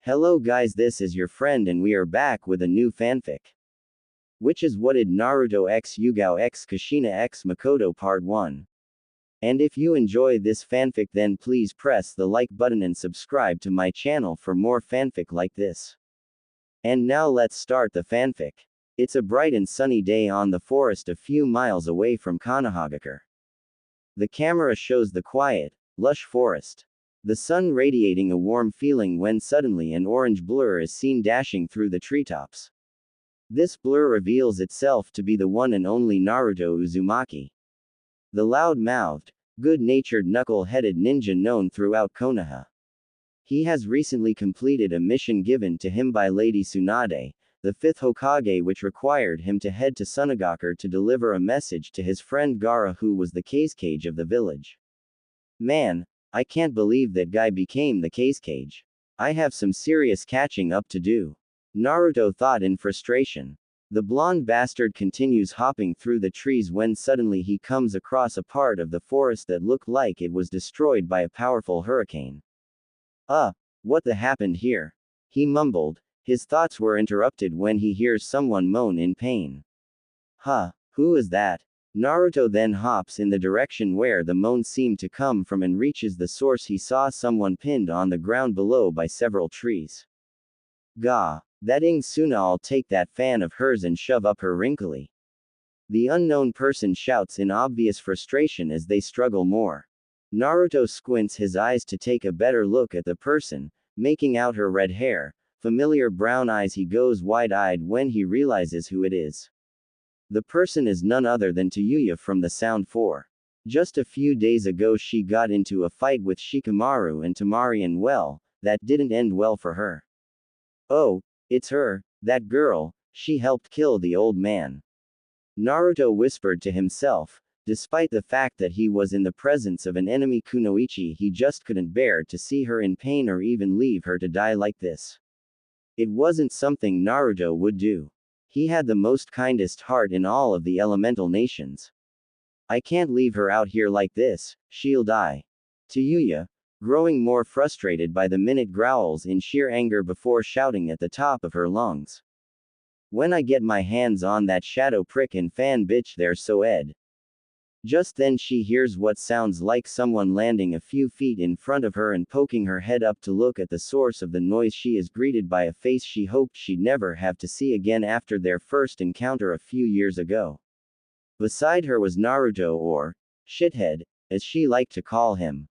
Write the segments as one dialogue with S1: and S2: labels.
S1: Hello guys, this is your friend and we are back with a new fanfic. Which is What Did Naruto x Yugao x Kushina x Mikoto Part 1. And if you enjoy this fanfic then please press the like button and subscribe to my channel for more fanfic like this. And now let's start the fanfic. It's a bright and sunny day on the forest a few miles away from Konohagakure. The camera shows the quiet, lush forest. The sun radiating a warm feeling when suddenly an orange blur is seen dashing through the treetops. This blur reveals itself to be the one and only Naruto Uzumaki. The loud-mouthed, good-natured knuckle-headed ninja known throughout Konoha. He has recently completed a mission given to him by Lady Tsunade, the fifth Hokage, which required him to head to Sunagakure to deliver a message to his friend Gaara, who was the cage of the village. Man, I can't believe that guy became the cage. I have some serious catching up to do. Naruto thought in frustration. The blonde bastard continues hopping through the trees when suddenly he comes across a part of the forest that looked like it was destroyed by a powerful hurricane. What the happened here? He mumbled. His thoughts were interrupted when he hears someone moan in pain. Who is that? Naruto then hops in the direction where the moan seemed to come from and reaches the source. He saw someone pinned on the ground below by several trees. Gah, that Ing Suna, I'll take that fan of hers and shove up her wrinkly. The unknown person shouts in obvious frustration as they struggle more. Naruto squints his eyes to take a better look at the person, making out her red hair, familiar brown eyes. He goes wide-eyed when he realizes who it is. The person is none other than Tayuya from the Sound 4. Just a few days ago she got into a fight with Shikamaru and Tamari, and well, that didn't end well for her. Oh, it's her, that girl, she helped kill the old man. Naruto whispered to himself. Despite the fact that he was in the presence of an enemy kunoichi, he just couldn't bear to see her in pain or even leave her to die like this. It wasn't something Naruto would do. He had the most kindest heart in all of the elemental nations. I can't leave her out here like this, she'll die. Tayuya, growing more frustrated by the minute, growls in sheer anger before shouting at the top of her lungs. When I get my hands on that shadow prick and fan bitch there so Ed. Just then she hears what sounds like someone landing a few feet in front of her and poking her head up to look at the source of the noise. She is greeted by a face she hoped she'd never have to see again after their first encounter a few years ago. Beside her was Naruto, or shithead, as she liked to call him.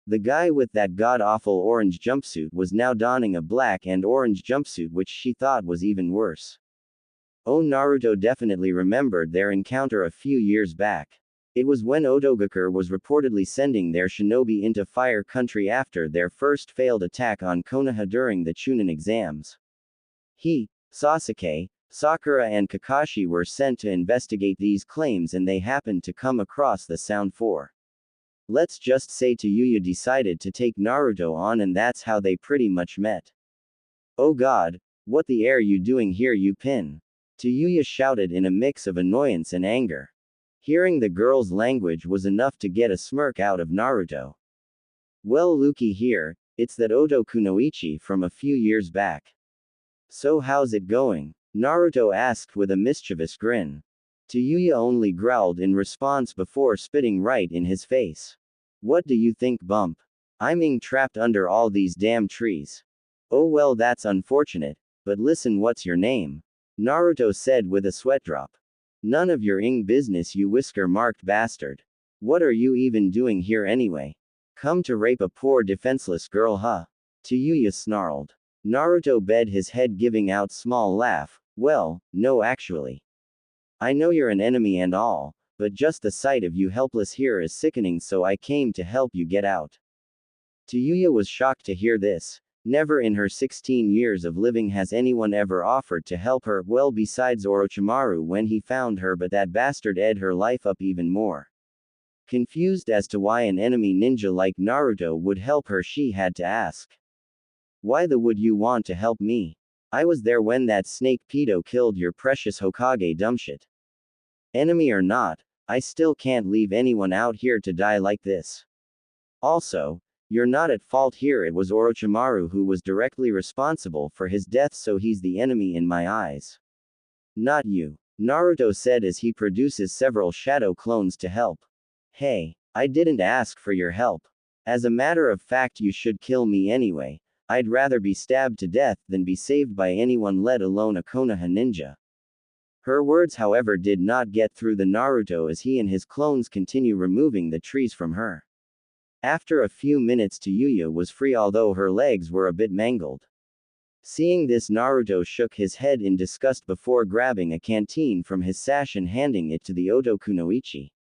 S1: The guy with that god-awful orange jumpsuit was now donning a black and orange jumpsuit, which she thought was even worse. Oh, Naruto definitely remembered their encounter a few years back. It was when Otogakure was reportedly sending their shinobi into Fire Country after their first failed attack on Konoha during the Chunin exams. He, Sasuke, Sakura and Kakashi were sent to investigate these claims, and they happened to come across the Sound 4. Let's just say Tayuya decided to take Naruto on, and that's how they pretty much met. Oh god, what the air you doing here, you pin? Tayuya shouted in a mix of annoyance and anger. Hearing the girl's language was enough to get a smirk out of Naruto. Well, looky here, it's that Oto Kunoichi from a few years back. So how's it going? Naruto asked with a mischievous grin. Tayuya only growled in response before spitting right in his face. What do you think, bump? I'm trapped under all these damn trees. Oh well, that's unfortunate, but listen, what's your name? Naruto said with a sweat drop. None of your business, you whisker-marked bastard. What are you even doing here anyway? Come to rape a poor defenseless girl, huh? Tayuya snarled. Naruto bent his head, giving out small laugh. Well, no actually. I know you're an enemy and all, but just the sight of you helpless here is sickening, so I came to help you get out. Tayuya was shocked to hear this. Never in her 16 years of living has anyone ever offered to help her, well besides Orochimaru when he found her, but that bastard ed her life up even more. Confused as to why an enemy ninja like Naruto would help her, she had to ask. Why the would you want to help me? I was there when that snake pedo killed your precious Hokage, dumbshit. Enemy or not, I still can't leave anyone out here to die like this. Also, You're not at fault here, it was Orochimaru who was directly responsible for his death, so he's the enemy in my eyes. Not you. Naruto said as he produces several shadow clones to help. Hey, I didn't ask for your help. As a matter of fact, you should kill me anyway. I'd rather be stabbed to death than be saved by anyone, let alone a Konoha ninja. Her words, however, did not get through the Naruto as he and his clones continue removing the trees from her. After a few minutes, Yuya was free, although her legs were a bit mangled. Seeing this, Naruto shook his head in disgust before grabbing a canteen from his sash and handing it to the Oto Kunoichi.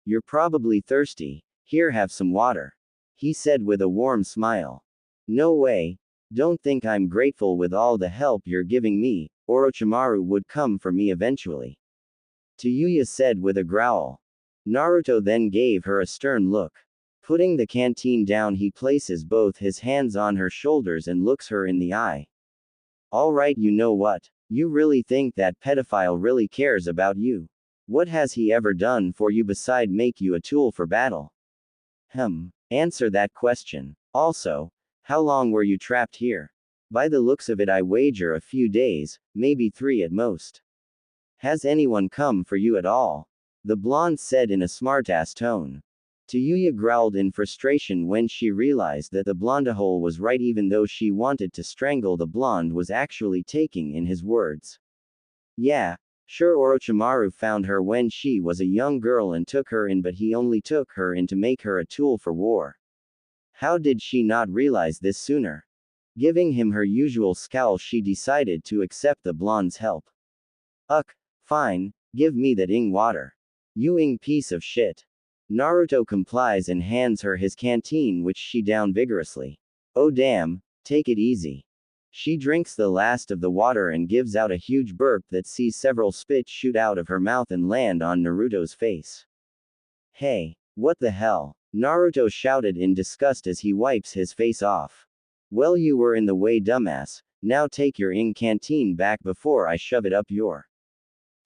S1: You're probably thirsty. Here, have some water, he said with a warm smile. No way. Don't think I'm grateful with all the help you're giving me. Orochimaru would come for me eventually, Yuya said with a growl. Naruto then gave her a stern look. Putting the canteen down, he places both his hands on her shoulders and looks her in the eye. Alright, you know what? You really think that pedophile really cares about you? What has he ever done for you beside make you a tool for battle? Answer that question. Also, how long were you trapped here? By the looks of it, I wager a few days, maybe 3 at most. Has anyone come for you at all? The blonde said in a smartass tone. Yuya growled in frustration when she realized that the blondahole was right, even though she wanted to strangle the blonde was actually taking in his words. Yeah, sure, Orochimaru found her when she was a young girl and took her in, but he only took her in to make her a tool for war. How did she not realize this sooner? Giving him her usual scowl, she decided to accept the blonde's help. Fine, give me that water. You piece of shit. Naruto complies and hands her his canteen, which she downed vigorously. Oh damn, take it easy. She drinks the last of the water and gives out a huge burp that sees several spit shoot out of her mouth and land on Naruto's face. Hey, what the hell? Naruto shouted in disgust as he wipes his face off. Well, you were in the way, dumbass. Now take your canteen back before I shove it up your.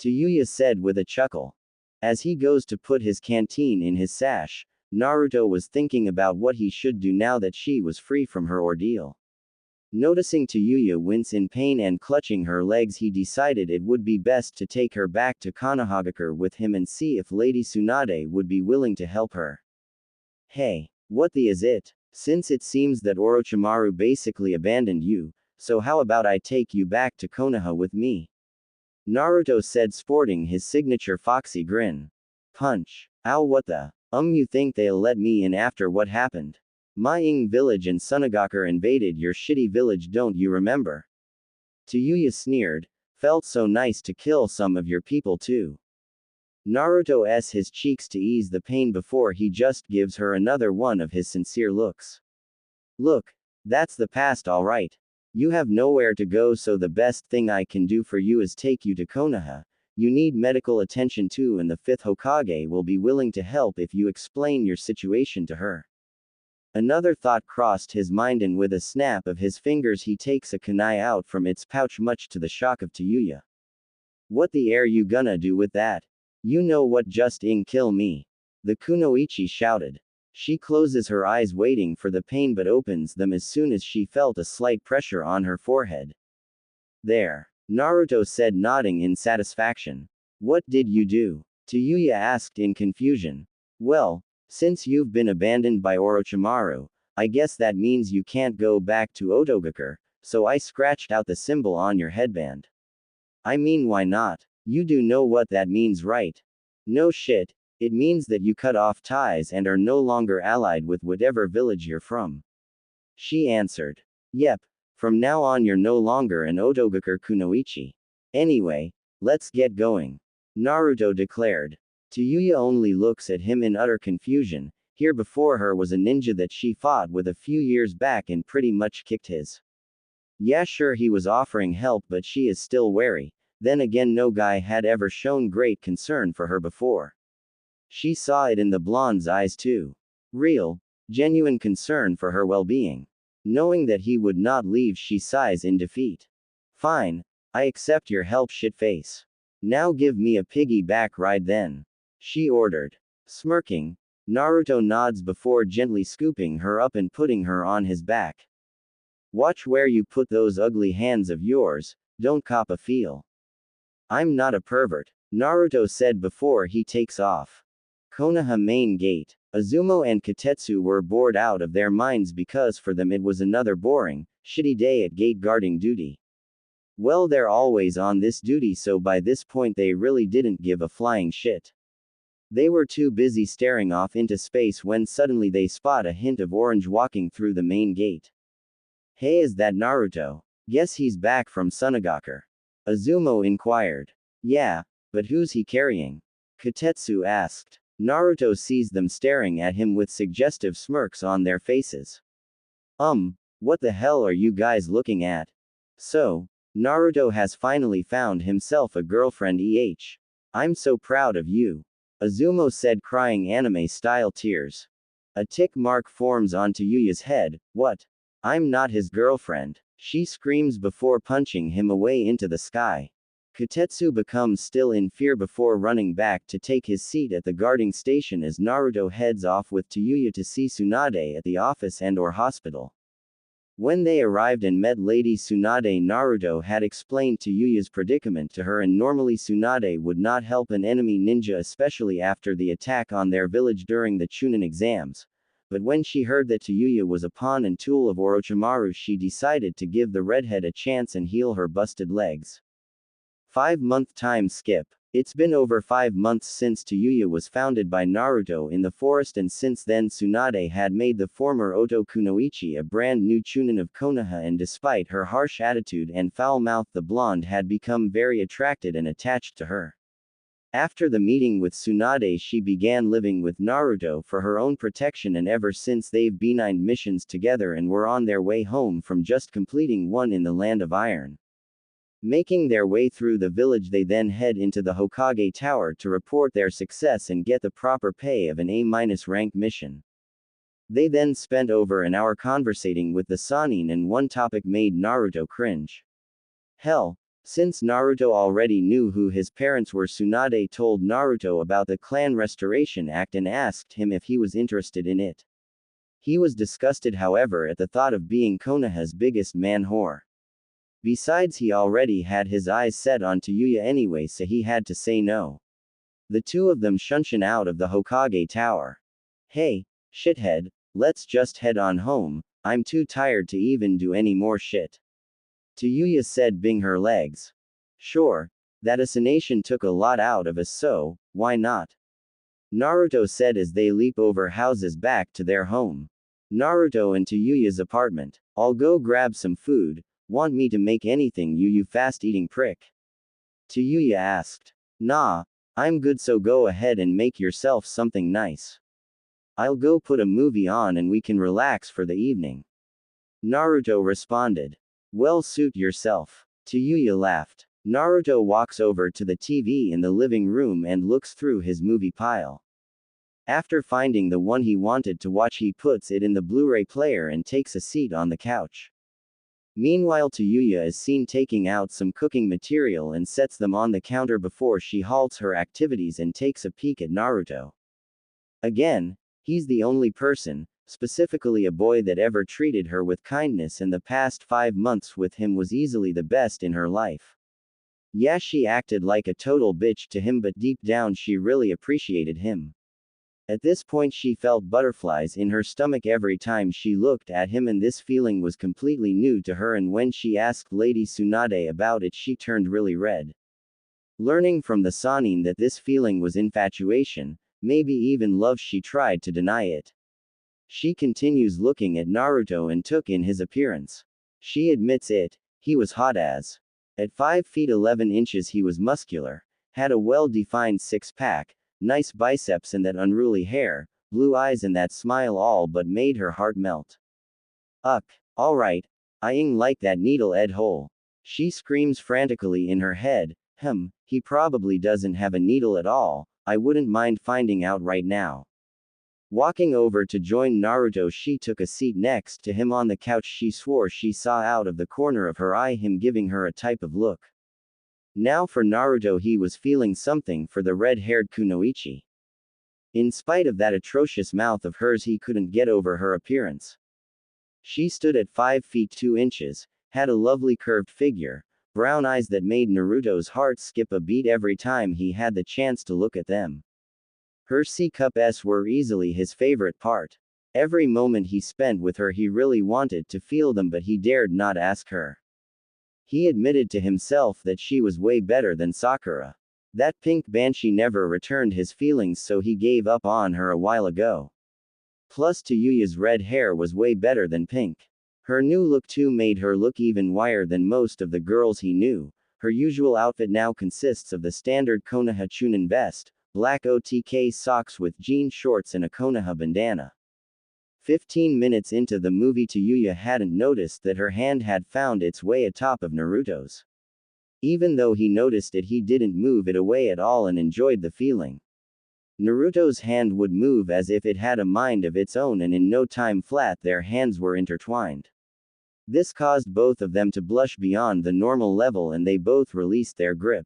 S1: Yuya said with a chuckle. As he goes to put his canteen in his sash, Naruto was thinking about what he should do now that she was free from her ordeal. Noticing Yuya wince in pain and clutching her legs, he decided it would be best to take her back to Konohagakure with him and see if Lady Tsunade would be willing to help her. Hey, what the is it? Since it seems that Orochimaru basically abandoned you, so how about I take you back to Konoha with me? Naruto said, sporting his signature foxy grin. Punch. Ow, what the? You think they'll let me in after what happened? My village and Sunagakure invaded your shitty village, don't you remember? Yuya sneered. Felt so nice to kill some of your people too. Naruto his cheeks to ease the pain before he just gives her another one of his sincere looks. Look, that's the past, alright. You have nowhere to go, so the best thing I can do for you is take you to Konoha. You need medical attention too, and the 5th Hokage will be willing to help if you explain your situation to her. Another thought crossed his mind, and with a snap of his fingers he takes a kunai out from its pouch, much to the shock of Yuya. What the air you gonna do with that? You know what, just kill me. The kunoichi shouted. She closes her eyes waiting for the pain, but opens them as soon as she felt a slight pressure on her forehead. There. Naruto said, nodding in satisfaction. What did you do? Yuya asked in confusion. Well, since you've been abandoned by Orochimaru, I guess that means you can't go back to Otogakure, so I scratched out the symbol on your headband. I mean, why not? You do know what that means, right? No shit. It means that you cut off ties and are no longer allied with whatever village you're from. She answered. Yep. From now on you're no longer an Otogakure kunoichi. Anyway, let's get going. Naruto declared. Yuya only looks at him in utter confusion. Here before her was a ninja that she fought with a few years back and pretty much kicked his. Yeah, sure, he was offering help, but she is still wary. Then again, no guy had ever shown great concern for her before. She saw it in the blonde's eyes too. Real, genuine concern for her well-being. Knowing that he would not leave, she sighs in defeat. Fine, I accept your help, shitface. Now give me a piggyback ride then. She ordered. Smirking, Naruto nods before gently scooping her up and putting her on his back. Watch where you put those ugly hands of yours, don't cop a feel. I'm not a pervert, Naruto said before he takes off. Konoha main gate. Azumo and Katetsu were bored out of their minds because for them it was another boring, shitty day at gate guarding duty. Well, they're always on this duty, so by this point they really didn't give a flying shit. They were too busy staring off into space when suddenly they spot a hint of orange walking through the main gate. Hey, is that Naruto? Guess he's back from Sunagaker. Azumo inquired. Yeah, but who's he carrying? Katetsu asked. Naruto sees them staring at him with suggestive smirks on their faces. What the hell are you guys looking at? So, Naruto has finally found himself a girlfriend. I'm so proud of you. Azumo said, crying anime-style tears. A tick mark forms onto Yuya's head. What? I'm not his girlfriend, she screams before punching him away into the sky. Katetsu becomes still in fear before running back to take his seat at the guarding station as Naruto heads off with Yuya to see Tsunade at the office and/or hospital. When they arrived and met Lady Tsunade, Naruto had explained Yuya's predicament to her, and normally Tsunade would not help an enemy ninja, especially after the attack on their village during the Chunin exams. But when she heard that Yuya was a pawn and tool of Orochimaru, she decided to give the redhead a chance and heal her busted legs. 5-month time skip. It's been over 5 months since Yuya was founded by Naruto in the forest, and since then Tsunade had made the former Oto Kunoichi a brand new Chunin of Konoha, and despite her harsh attitude and foul mouth, the blonde had become very attracted and attached to her. After the meeting with Tsunade, she began living with Naruto for her own protection, and ever since they've been on missions together and were on their way home from just completing one in the Land of Iron. Making their way through the village, they then head into the Hokage Tower to report their success and get the proper pay of an A- rank mission. They then spent over an hour conversating with the Sannin, and one topic made Naruto cringe. Hell, since Naruto already knew who his parents were, Tsunade told Naruto about the Clan Restoration Act and asked him if he was interested in it. He was disgusted, however, at the thought of being Konoha's biggest man whore. Besides, he already had his eyes set on Yuya anyway, so he had to say no. The two of them shunshin out of the Hokage Tower. Hey, shithead, let's just head on home, I'm too tired to even do any more shit. Yuya said, bing her legs. Sure, that assassination took a lot out of us, so, why not? Naruto said as they leap over houses back to their home. Naruto and Yuya's apartment. I'll go grab some food. Want me to make anything, you fast-eating prick? Yuya asked. Nah, I'm good, so go ahead and make yourself something nice. I'll go put a movie on and we can relax for the evening. Naruto responded. Well, suit yourself. Yuya laughed. Naruto walks over to the TV in the living room and looks through his movie pile. After finding the one he wanted to watch, he puts it in the Blu-ray player and takes a seat on the couch. Meanwhile, Yuya is seen taking out some cooking material and sets them on the counter before she halts her activities and takes a peek at Naruto. Again, he's the only person, specifically a boy, that ever treated her with kindness, and the past 5 months with him was easily the best in her life. Yeah, she acted like a total bitch to him, but deep down she really appreciated him. At this point she felt butterflies in her stomach every time she looked at him, and this feeling was completely new to her, and when she asked Lady Tsunade about it she turned really red. Learning from the Sannin that this feeling was infatuation, maybe even love, she tried to deny it. She continues looking at Naruto and took in his appearance. She admits it, he was hot as. At 5 feet 11 inches he was muscular, had a well-defined six-pack, nice biceps and that unruly hair, blue eyes and that smile all but made her heart melt. Alright, I ain't like that needle ed hole. She screams frantically in her head, he probably doesn't have a needle at all, I wouldn't mind finding out right now. Walking over to join Naruto, she took a seat next to him on the couch. She swore she saw out of the corner of her eye him giving her a type of look. Now for Naruto, he was feeling something for the red-haired Kunoichi. In spite of that atrocious mouth of hers, he couldn't get over her appearance. She stood at 5 feet 2 inches, had a lovely curved figure, brown eyes that made Naruto's heart skip a beat every time he had the chance to look at them. Her C-cups were easily his favorite part. Every moment he spent with her, he really wanted to feel them, but he dared not ask her. He admitted to himself that she was way better than Sakura. That pink banshee never returned his feelings, so he gave up on her a while ago. Plus, Tayuya's red hair was way better than pink. Her new look too made her look even whiter than most of the girls he knew. Her usual outfit now consists of the standard Konoha Chunin vest, black OTK socks with jean shorts and a Konoha bandana. 15 minutes into the movie, Tayuya hadn't noticed that her hand had found its way atop of Naruto's. Even though he noticed it, he didn't move it away at all and enjoyed the feeling. Naruto's hand would move as if it had a mind of its own, and in no time flat their hands were intertwined. This caused both of them to blush beyond the normal level, and they both released their grip.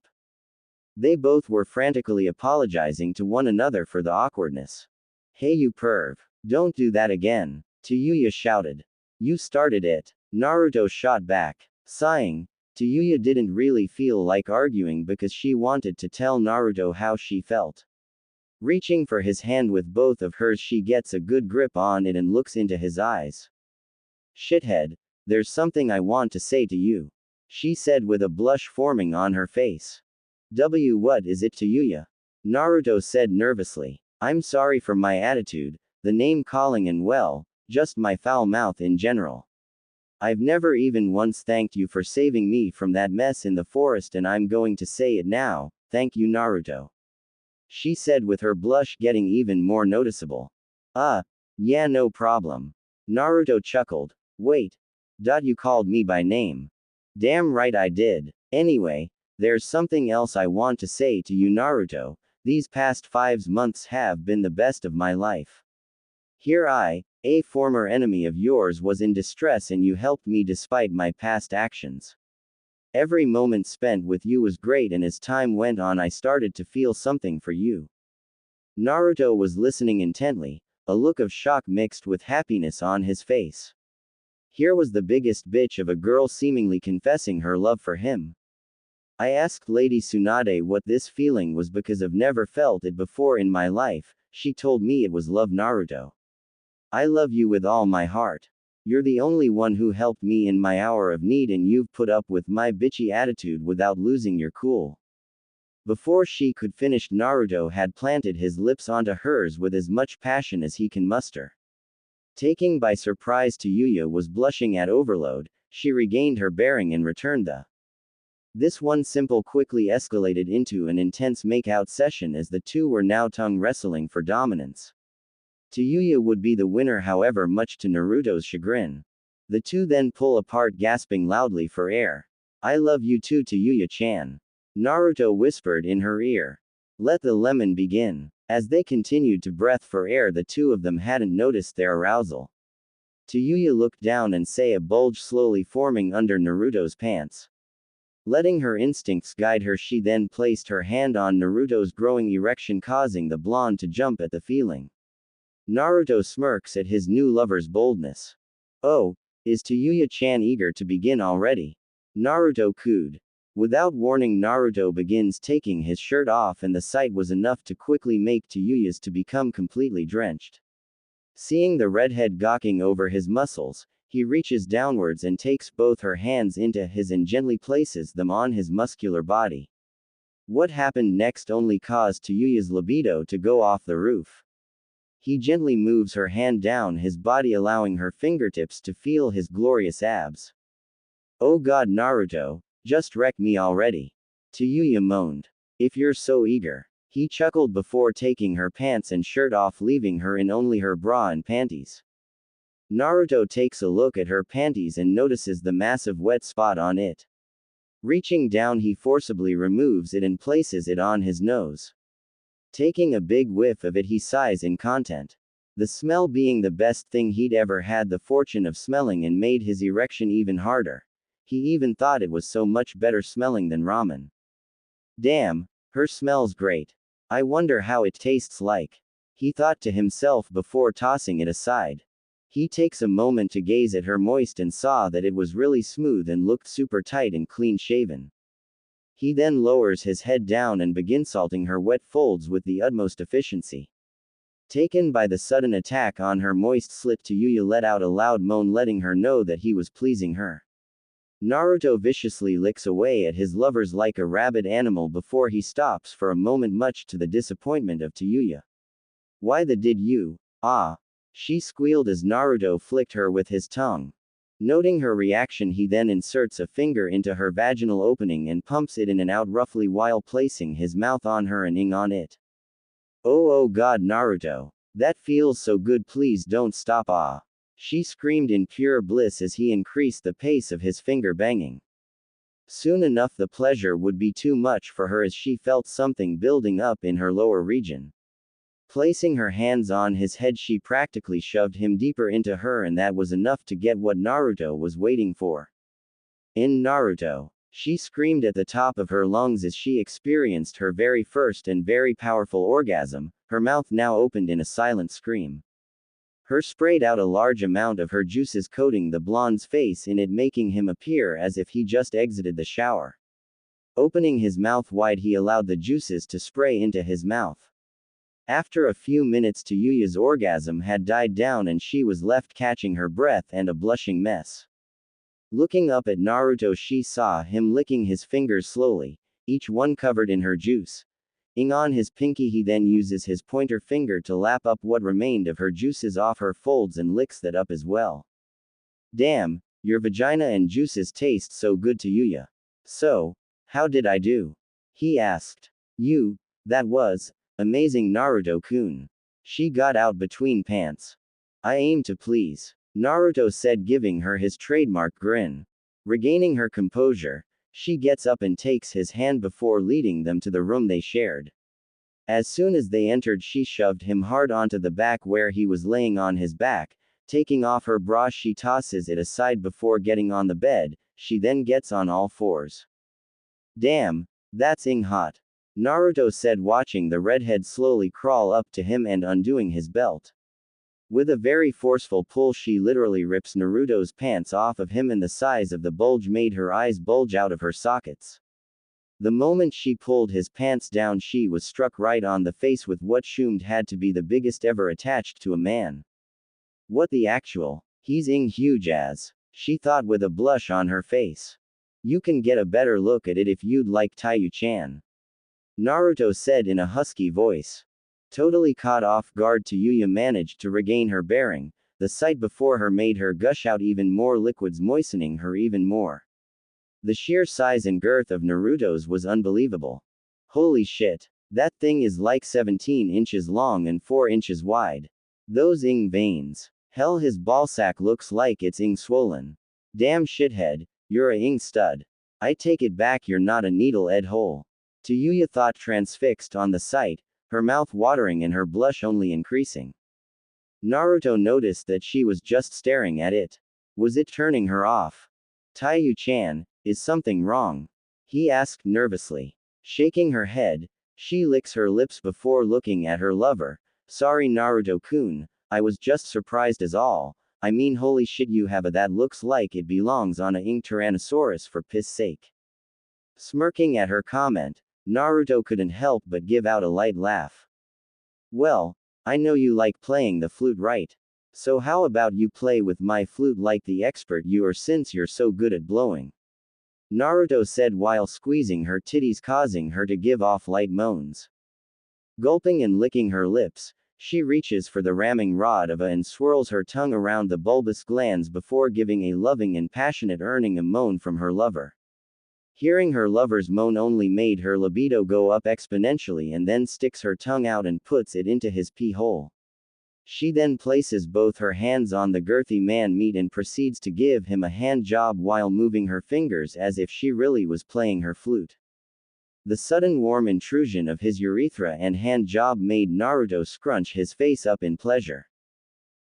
S1: They both were frantically apologizing to one another for the awkwardness. "Hey you perv. Don't do that again," Tayuya shouted. "You started it." Naruto shot back. Sighing, Tayuya didn't really feel like arguing because she wanted to tell Naruto how she felt. Reaching for his hand with both of hers, she gets a good grip on it and looks into his eyes. "Shithead, there's something I want to say to you," she said with a blush forming on her face. What is it, Tayuya?" Naruto said nervously. "I'm sorry for my attitude, the name calling, and well, just my foul mouth in general. I've never even once thanked you for saving me from that mess in the forest, and I'm going to say it now, thank you, Naruto," she said with her blush getting even more noticeable. Yeah, no problem." Naruto chuckled. "Wait. You called me by name." "Damn right I did. Anyway, there's something else I want to say to you, Naruto. These past 5 months have been the best of my life. Here a former enemy of yours, was in distress, and you helped me despite my past actions. Every moment spent with you was great, and as time went on I started to feel something for you." Naruto was listening intently, a look of shock mixed with happiness on his face. Here was the biggest bitch of a girl seemingly confessing her love for him. "I asked Lady Tsunade what this feeling was because I've never felt it before in my life. She told me it was love, Naruto. I love you with all my heart. You're the only one who helped me in my hour of need, and you've put up with my bitchy attitude without losing your cool." Before she could finish, Naruto had planted his lips onto hers with as much passion as he can muster. Taking by surprise, Tayuya was blushing at overload. She regained her bearing and returned This one simple quickly escalated into an intense make-out session, as the two were now tongue wrestling for dominance. Tayuya would be the winner, however, much to Naruto's chagrin. The two then pull apart, gasping loudly for air. "I love you too, Tayuya-chan," Naruto whispered in her ear. "Let the lemon begin." As they continued to breath for air, the two of them hadn't noticed their arousal. Tayuya looked down and saw a bulge slowly forming under Naruto's pants. Letting her instincts guide her, she then placed her hand on Naruto's growing erection, causing the blonde to jump at the feeling. Naruto smirks at his new lover's boldness. "Oh, is Tayuya-chan eager to begin already?" Naruto cooed. Without warning, Naruto begins taking his shirt off, and the sight was enough to quickly make Tayuya's to become completely drenched. Seeing the redhead gawking over his muscles, he reaches downwards and takes both her hands into his and gently places them on his muscular body. What happened next only caused Tayuya's libido to go off the roof. He gently moves her hand down his body, allowing her fingertips to feel his glorious abs. "Oh god, Naruto, just wreck me already," Tayuya moaned. "If you're so eager." He chuckled before taking her pants and shirt off, leaving her in only her bra and panties. Naruto takes a look at her panties and notices the massive wet spot on it. Reaching down, he forcibly removes it and places it on his nose. Taking a big whiff of it, he sighs in content. The smell being the best thing he'd ever had the fortune of smelling, and made his erection even harder. He even thought it was so much better smelling than ramen. "Damn, her smells great. I wonder how it tastes like." he thought to himself before tossing it aside. He takes a moment to gaze at her moist and saw that it was really smooth and looked super tight and clean shaven. He then lowers his head down and begins salting her wet folds with the utmost efficiency. Taken by the sudden attack on her moist slit, Yuya let out a loud moan, letting her know that he was pleasing her. Naruto viciously licks away at his lovers like a rabid animal before he stops for a moment, much to the disappointment of Yuya. "Why the did you? Ah!" she squealed as Naruto flicked her with his tongue. Noting her reaction, he then inserts a finger into her vaginal opening and pumps it in and out roughly while placing his mouth on her and ing on it. Oh god, Naruto. That feels so good, please don't stop, ah!" she screamed in pure bliss as he increased the pace of his finger banging. Soon enough the pleasure would be too much for her as she felt something building up in her lower region. Placing her hands on his head, she practically shoved him deeper into her, and that was enough to get what Naruto was waiting for. In Naruto, she screamed at the top of her lungs as she experienced her very first and very powerful orgasm, her mouth now opened in a silent scream. Her sprayed out a large amount of her juices, coating the blonde's face in it, making him appear as if he just exited the shower. Opening his mouth wide, he allowed the juices to spray into his mouth. After a few minutes, Yuya's orgasm had died down and she was left catching her breath and a blushing mess. Looking up at Naruto, she saw him licking his fingers slowly, each one covered in her juice. Ing on his pinky, he then uses his pointer finger to lap up what remained of her juices off her folds and licks that up as well. "Damn, your vagina and juices taste so good, Yuya. So, how did I do?" he asked. That was amazing, Naruto-kun." She got out between pants. "I aim to please," Naruto said, giving her his trademark grin. Regaining her composure, she gets up and takes his hand before leading them to the room they shared. As soon as they entered, she shoved him hard onto the back where he was laying on his back. Taking off her bra, she tosses it aside before getting on the bed. She then gets on all fours. "Damn, that's hot," Naruto said, watching the redhead slowly crawl up to him and undoing his belt. With a very forceful pull, she literally rips Naruto's pants off of him, and the size of the bulge made her eyes bulge out of her sockets. The moment she pulled his pants down, she was struck right on the face with what assumed had to be the biggest ever attached to a man. "What the actual? He's huge as," she thought with a blush on her face. "You can get a better look at it if you'd like, Taiyu-chan," Naruto said in a husky voice. Totally caught off guard, Yuya managed to regain her bearing. The sight before her made her gush out even more liquids, moistening her even more. The sheer size and girth of Naruto's was unbelievable. Holy shit. That thing is like 17 inches long and 4 inches wide. Those veins. Hell, his ballsack looks like it's swollen. Damn shithead, you're a stud. I take it back, you're not a needle-ed hole. Yuya thought, transfixed on the sight, her mouth watering and her blush only increasing. Naruto noticed that she was just staring at it. Was it turning her off? "Taiyu-chan, is something wrong?" he asked nervously. Shaking her head, she licks her lips before looking at her lover. "Sorry, Naruto-kun, I was just surprised as all. I mean, holy shit, you have a that looks like it belongs on a Tyrannosaurus, for piss sake." Smirking at her comment, Naruto couldn't help but give out a light laugh. "Well, I know you like playing the flute, right? So how about you play with my flute like the expert you are, since you're so good at blowing?" Naruto said while squeezing her titties, causing her to give off light moans. Gulping and licking her lips, she reaches for the ramming rod of and swirls her tongue around the bulbous glands before giving a loving and passionate earning a moan from her lover. Hearing her lover's moan only made her libido go up exponentially, and then sticks her tongue out and puts it into his pee hole. She then places both her hands on the girthy man meat and proceeds to give him a hand job while moving her fingers as if she really was playing her flute. The sudden warm intrusion of his urethra and hand job made Naruto scrunch his face up in pleasure.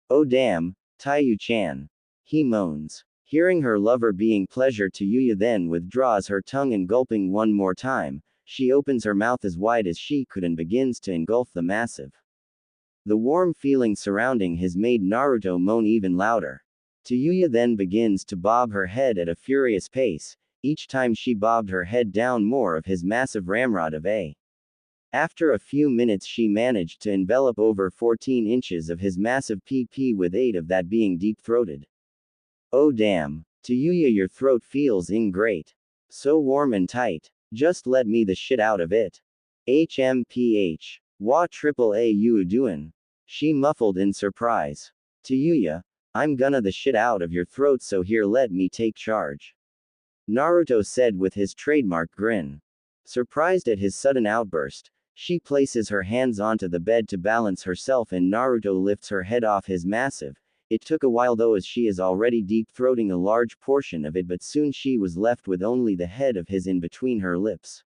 S1: "Oh damn, Taiyu-chan," he moans. Hearing her lover being pleasure, Yuya then withdraws her tongue and gulping one more time, she opens her mouth as wide as she could and begins to engulf the massive The warm feeling surrounding his made Naruto moan even louder. Tayuya then begins to bob her head at a furious pace. Each time she bobbed her head down, more of his massive ramrod of A. After a few minutes she managed to envelop over 14 inches of his massive PP, with 8 of that being deep-throated. Oh damn. Tayuya, your throat feels great. So warm and tight. Just let me the shit out of it. HMPH. Wa triple A you doin'? She muffled in surprise. Tayuya, I'm gonna the shit out of your throat, so here let me take charge. Naruto said with his trademark grin. Surprised at his sudden outburst, she places her hands onto the bed to balance herself and Naruto lifts her head off his massive. It took a while though, as she is already deep-throating a large portion of it, but soon she was left with only the head of his in between her lips.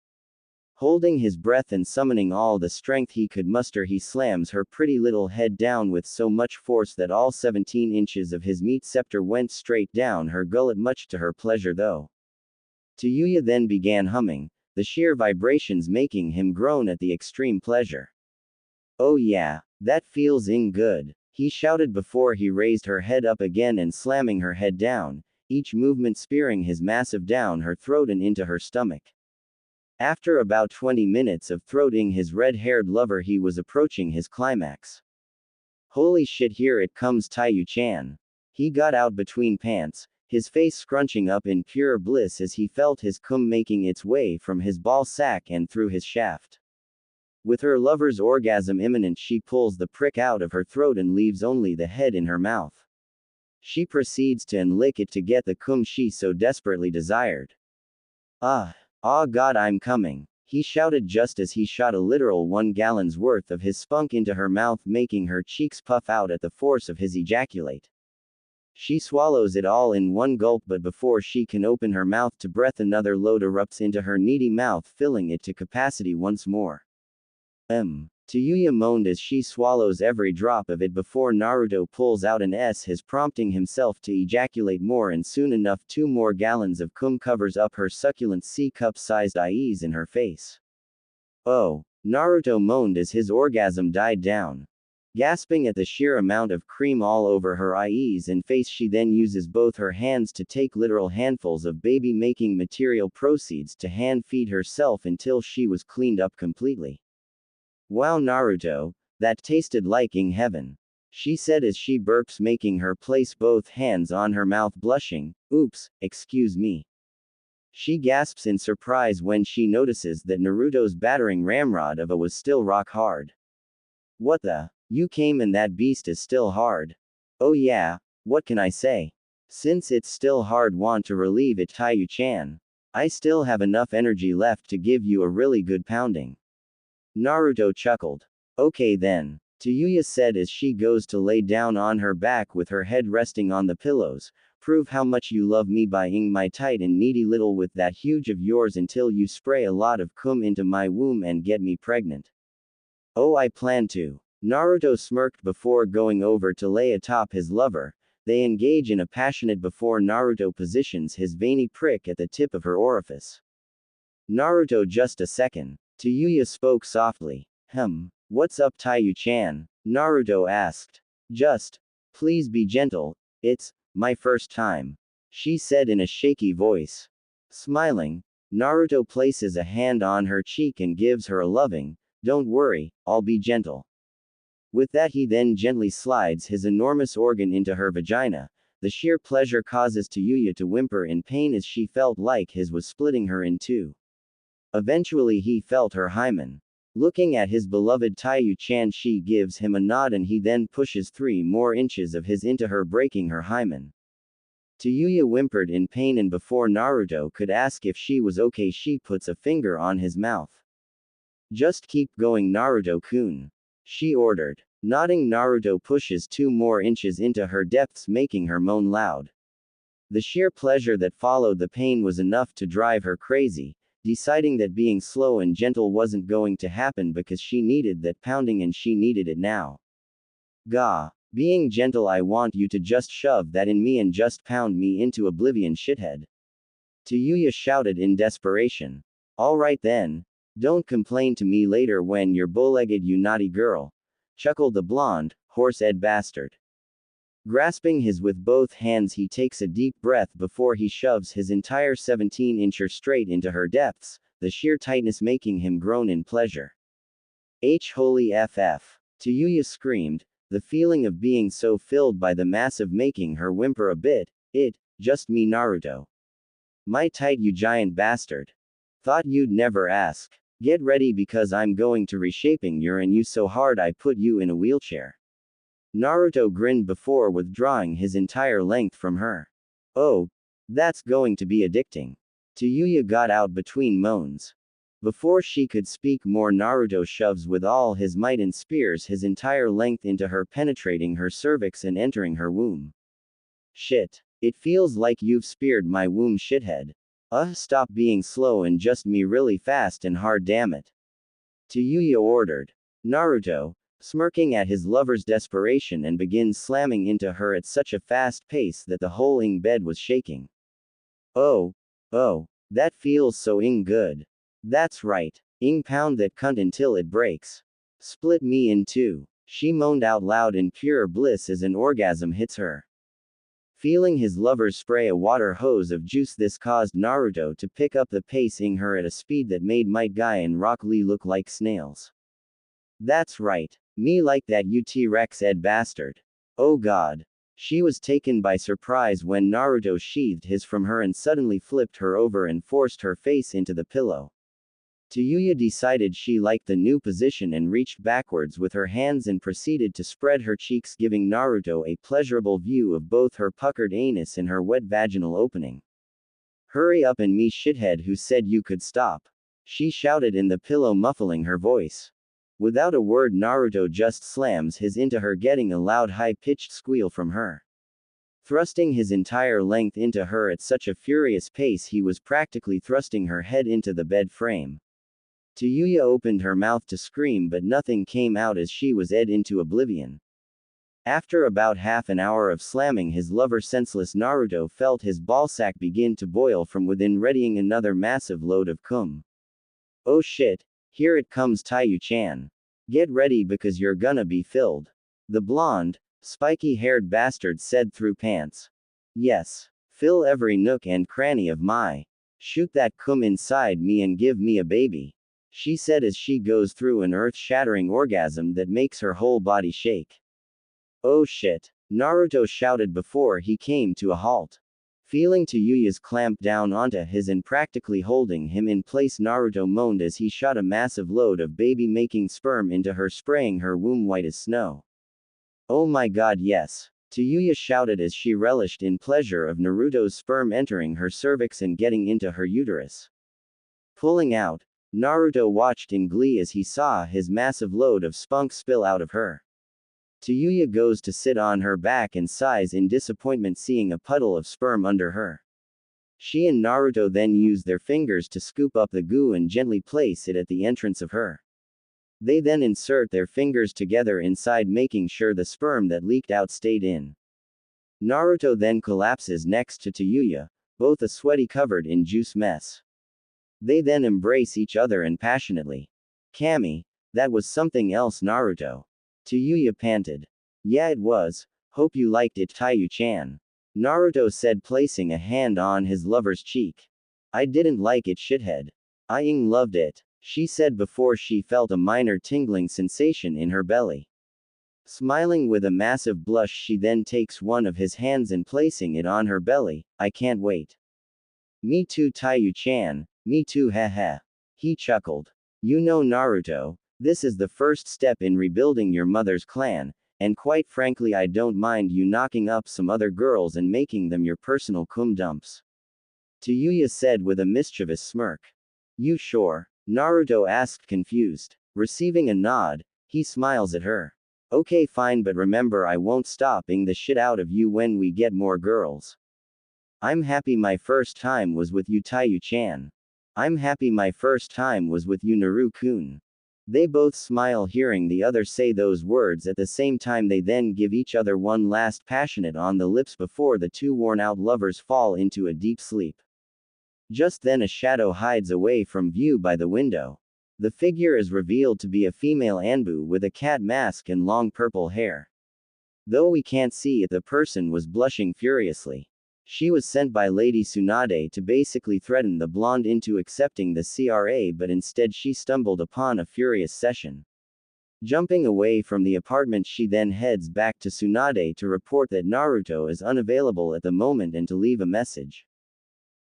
S1: Holding his breath and summoning all the strength he could muster, he slams her pretty little head down with so much force that all 17 inches of his meat scepter went straight down her gullet, much to her pleasure though. Tayuya then began humming, the sheer vibrations making him groan at the extreme pleasure. Oh yeah, that feels good, he shouted before he raised her head up again and slamming her head down, each movement spearing his massive down her throat and into her stomach. After about 20 minutes of throating his red-haired lover, he was approaching his climax. Holy shit, here it comes, Taiyu-chan. He got out between pants, his face scrunching up in pure bliss as he felt his cum making its way from his ball sack and through his shaft. With her lover's orgasm imminent, she pulls the prick out of her throat and leaves only the head in her mouth. She proceeds to lick it to get the cum she so desperately desired. Oh God, I'm coming, he shouted just as he shot a literal 1 gallon's worth of his spunk into her mouth, making her cheeks puff out at the force of his ejaculate. She swallows it all in one gulp, but before she can open her mouth to breath, another load erupts into her needy mouth, filling it to capacity once more. Tayuya moaned as she swallows every drop of it before Naruto pulls out an S, his prompting himself to ejaculate more, and soon enough 2 more gallons of cum covers up her succulent C-cup-sized IEs in her face. Oh, Naruto moaned as his orgasm died down. Gasping at the sheer amount of cream all over her IEs and face, she then uses both her hands to take literal handfuls of baby-making material, proceeds to hand feed herself until she was cleaned up completely. Wow, Naruto, that tasted like heaven, she said as she burps, making her place both hands on her mouth, blushing. Oops, excuse me. She gasps in surprise when she notices that Naruto's battering ramrod of a was still rock hard. What the? You came and that beast is still hard. Oh yeah, what can I say? Since it's still hard, want to relieve it, Taiyu-chan. I still have enough energy left to give you a really good pounding. Naruto chuckled. Okay then, Tayuya said as she goes to lay down on her back with her head resting on the pillows. Prove how much you love me by my tight and needy little with that huge of yours until you spray a lot of cum into my womb and get me pregnant. Oh, I plan to. Naruto smirked before going over to lay atop his lover. They engage in a passionate before Naruto positions his veiny prick at the tip of her orifice. Naruto, just a second. Tayuya spoke softly. What's up, Taiyu-chan? Naruto asked. Please be gentle, it's my first time, she said in a shaky voice. Smiling, Naruto places a hand on her cheek and gives her a loving, don't worry, I'll be gentle. With that, he then gently slides his enormous organ into her vagina. The sheer pleasure causes Tayuya to whimper in pain as she felt like his was splitting her in two. Eventually he felt her hymen. Looking at his beloved Taiyu-chan, she gives him a nod and he then pushes 3 more inches of his into her, breaking her hymen. Tayuya whimpered in pain, and before Naruto could ask if she was okay, she puts a finger on his mouth. Just keep going, Naruto-kun, she ordered. Nodding, Naruto pushes 2 more inches into her depths, making her moan loud. The sheer pleasure that followed the pain was enough to drive her crazy, deciding that being slow and gentle wasn't going to happen because she needed that pounding and she needed it now. Gah. Being gentle, I want you to just shove that in me and just pound me into oblivion, shithead. Tayuya shouted in desperation. Alright then. Don't complain to me later when you're bow-legged, you naughty girl. chuckled the blonde, horse-eyed bastard. Grasping his with both hands, he takes a deep breath before he shoves his entire 17-incher straight into her depths, the sheer tightness making him groan in pleasure. Holy FF. Tayuya screamed, the feeling of being so filled by the massive making her whimper a bit. Just me Naruto. My tight you giant bastard. Thought you'd never ask. Get ready because I'm going to reshaping you so hard I put you in a wheelchair. Naruto grinned before withdrawing his entire length from her. Oh, that's going to be addicting. Tayuya got out between moans. Before she could speak more, Naruto shoves with all his might and spears his entire length into her, penetrating her cervix and entering her womb. Shit. It feels like you've speared my womb, shithead. Stop being slow and just me really fast and hard, damn it. Tayuya ordered. Naruto, smirking at his lover's desperation, and begins slamming into her at such a fast pace that the whole bed was shaking. Oh, that feels so good. That's right. Pound that cunt until it breaks. Split me in two. She moaned out loud in pure bliss as an orgasm hits her. Feeling his lover spray a water hose of juice, this caused Naruto to pick up the pace, her at a speed that made Might Guy and Rock Lee look like snails. That's right. Me like that, you T-Rex-ed bastard. Oh god. She was taken by surprise when Naruto sheathed his from her and suddenly flipped her over and forced her face into the pillow. Tayuya decided she liked the new position and reached backwards with her hands and proceeded to spread her cheeks, giving Naruto a pleasurable view of both her puckered anus and her wet vaginal opening. Hurry up and me shithead, who said you could stop? She shouted in the pillow, muffling her voice. Without a word, Naruto just slams his into her, getting a loud high-pitched squeal from her. Thrusting his entire length into her at such a furious pace he was practically thrusting her head into the bed frame. Tayuya opened her mouth to scream, but nothing came out as she was ed into oblivion. After about half an hour of slamming his lover senseless, Naruto felt his ballsack begin to boil from within, readying another massive load of cum. Oh shit, here it comes, Taiyu-chan. Get ready because you're gonna be filled. The blonde, spiky-haired bastard said through pants. Yes. Fill every nook and cranny of my. Shoot that cum inside me and give me a baby. She said as she goes through an earth-shattering orgasm that makes her whole body shake. Oh shit. Naruto shouted before he came to a halt. Feeling Tayuya's clamp down onto his and practically holding him in place, Naruto moaned as he shot a massive load of baby-making sperm into her, spraying her womb white as snow. Oh my god, yes. Tayuya shouted as she relished in pleasure of Naruto's sperm entering her cervix and getting into her uterus. Pulling out, Naruto watched in glee as he saw his massive load of spunk spill out of her. Tayuya goes to sit on her back and sighs in disappointment, seeing a puddle of sperm under her. She and Naruto then use their fingers to scoop up the goo and gently place it at the entrance of her. They then insert their fingers together inside, making sure the sperm that leaked out stayed in. Naruto then collapses next to Tayuya, both a sweaty covered in juice mess. They then embrace each other and passionately. Kami, that was something else, Naruto. Tayuya panted. Yeah, it was. Hope you liked it, Taiyu-chan. Naruto said, placing a hand on his lover's cheek. I didn't like it, shithead. I loved it, she said before she felt a minor tingling sensation in her belly. Smiling with a massive blush, she then takes one of his hands and placing it on her belly. I can't wait. Me too, Taiyu-chan. Me too, heh. He chuckled. You know, Naruto, this is the first step in rebuilding your mother's clan, and quite frankly I don't mind you knocking up some other girls and making them your personal cum dumps. Tayuya said with a mischievous smirk. You sure? Naruto asked, confused. Receiving a nod, he smiles at her. Okay fine, but remember I won't stopping the shit out of you when we get more girls. I'm happy my first time was with you, Taiyu-chan. I'm happy my first time was with you, Naru-kun. They both smile hearing the other say those words at the same time. They then give each other one last passionate on the lips before the two worn-out lovers fall into a deep sleep. Just then a shadow hides away from view by the window. The figure is revealed to be a female Anbu with a cat mask and long purple hair. Though we can't see it, the person was blushing furiously. She was sent by Lady Tsunade to basically threaten the blonde into accepting the CRA, but instead she stumbled upon a furious session. Jumping away from the apartment, she then heads back to Tsunade to report that Naruto is unavailable at the moment and to leave a message.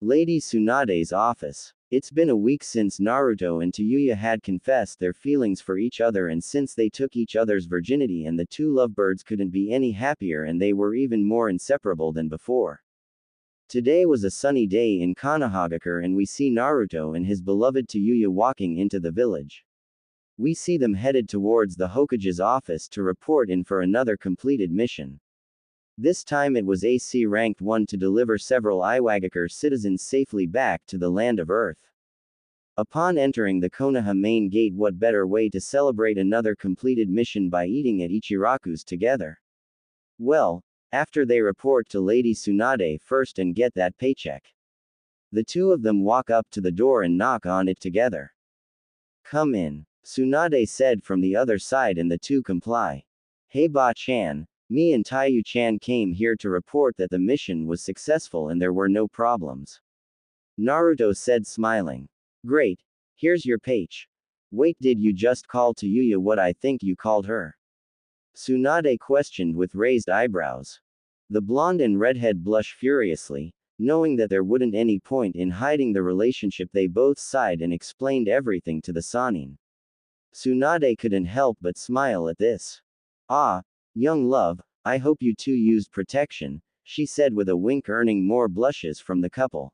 S1: Lady Tsunade's office. It's been a week since Naruto and Tayuya had confessed their feelings for each other, and since they took each other's virginity, and the two lovebirds couldn't be any happier, and they were even more inseparable than before. Today was a sunny day in Konohagakure, and we see Naruto and his beloved Tayuya walking into the village. We see them headed towards the Hokage's office to report in for another completed mission. This time it was AC ranked 1 to deliver several Iwagakure citizens safely back to the land of Earth. Upon entering the Konoha main gate, what better way to celebrate another completed mission by eating at Ichiraku's together? Well, after they report to Lady Tsunade first and get that paycheck. The two of them walk up to the door and knock on it together. "Come in," Tsunade said from the other side, and the two comply. "Hey Ba-chan, me and Taiyu-chan came here to report that the mission was successful and there were no problems," Naruto said, smiling. "Great. Here's your page. Wait, did you just call Tayuya what I think you called her?" Tsunade questioned with raised eyebrows. The blonde and redhead blushed furiously, knowing that there wouldn't any point in hiding the relationship. They both sighed and explained everything to the Sanin. Tsunade couldn't help but smile at this. "Ah, young love, I hope you two used protection," she said with a wink, earning more blushes from the couple.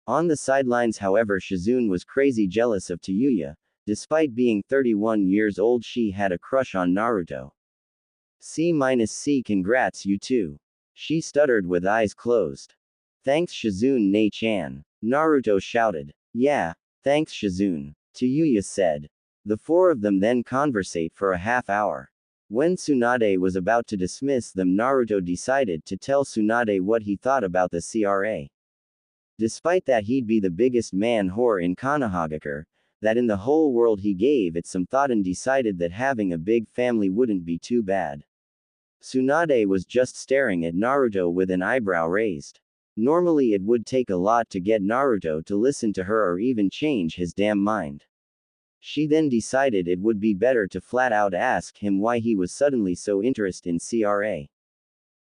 S1: On the sidelines, however, Shizune was crazy jealous of Tayuya. Despite being 31 years old, she had a crush on Naruto. C-C, congrats you two. She stuttered with eyes closed. "Thanks Shizune Nei-chan," Naruto shouted. "Yeah, thanks Shizune," Tayuya said. The four of them then conversate for a half hour. When Tsunade was about to dismiss them, Naruto decided to tell Tsunade what he thought about the CRA. Despite that he'd be the biggest man whore in Konohagakure, that in the whole world, he gave it some thought and decided that having a big family wouldn't be too bad. Tsunade was just staring at Naruto with an eyebrow raised. Normally it would take a lot to get Naruto to listen to her or even change his damn mind. She then decided it would be better to flat out ask him why he was suddenly so interested in CRA.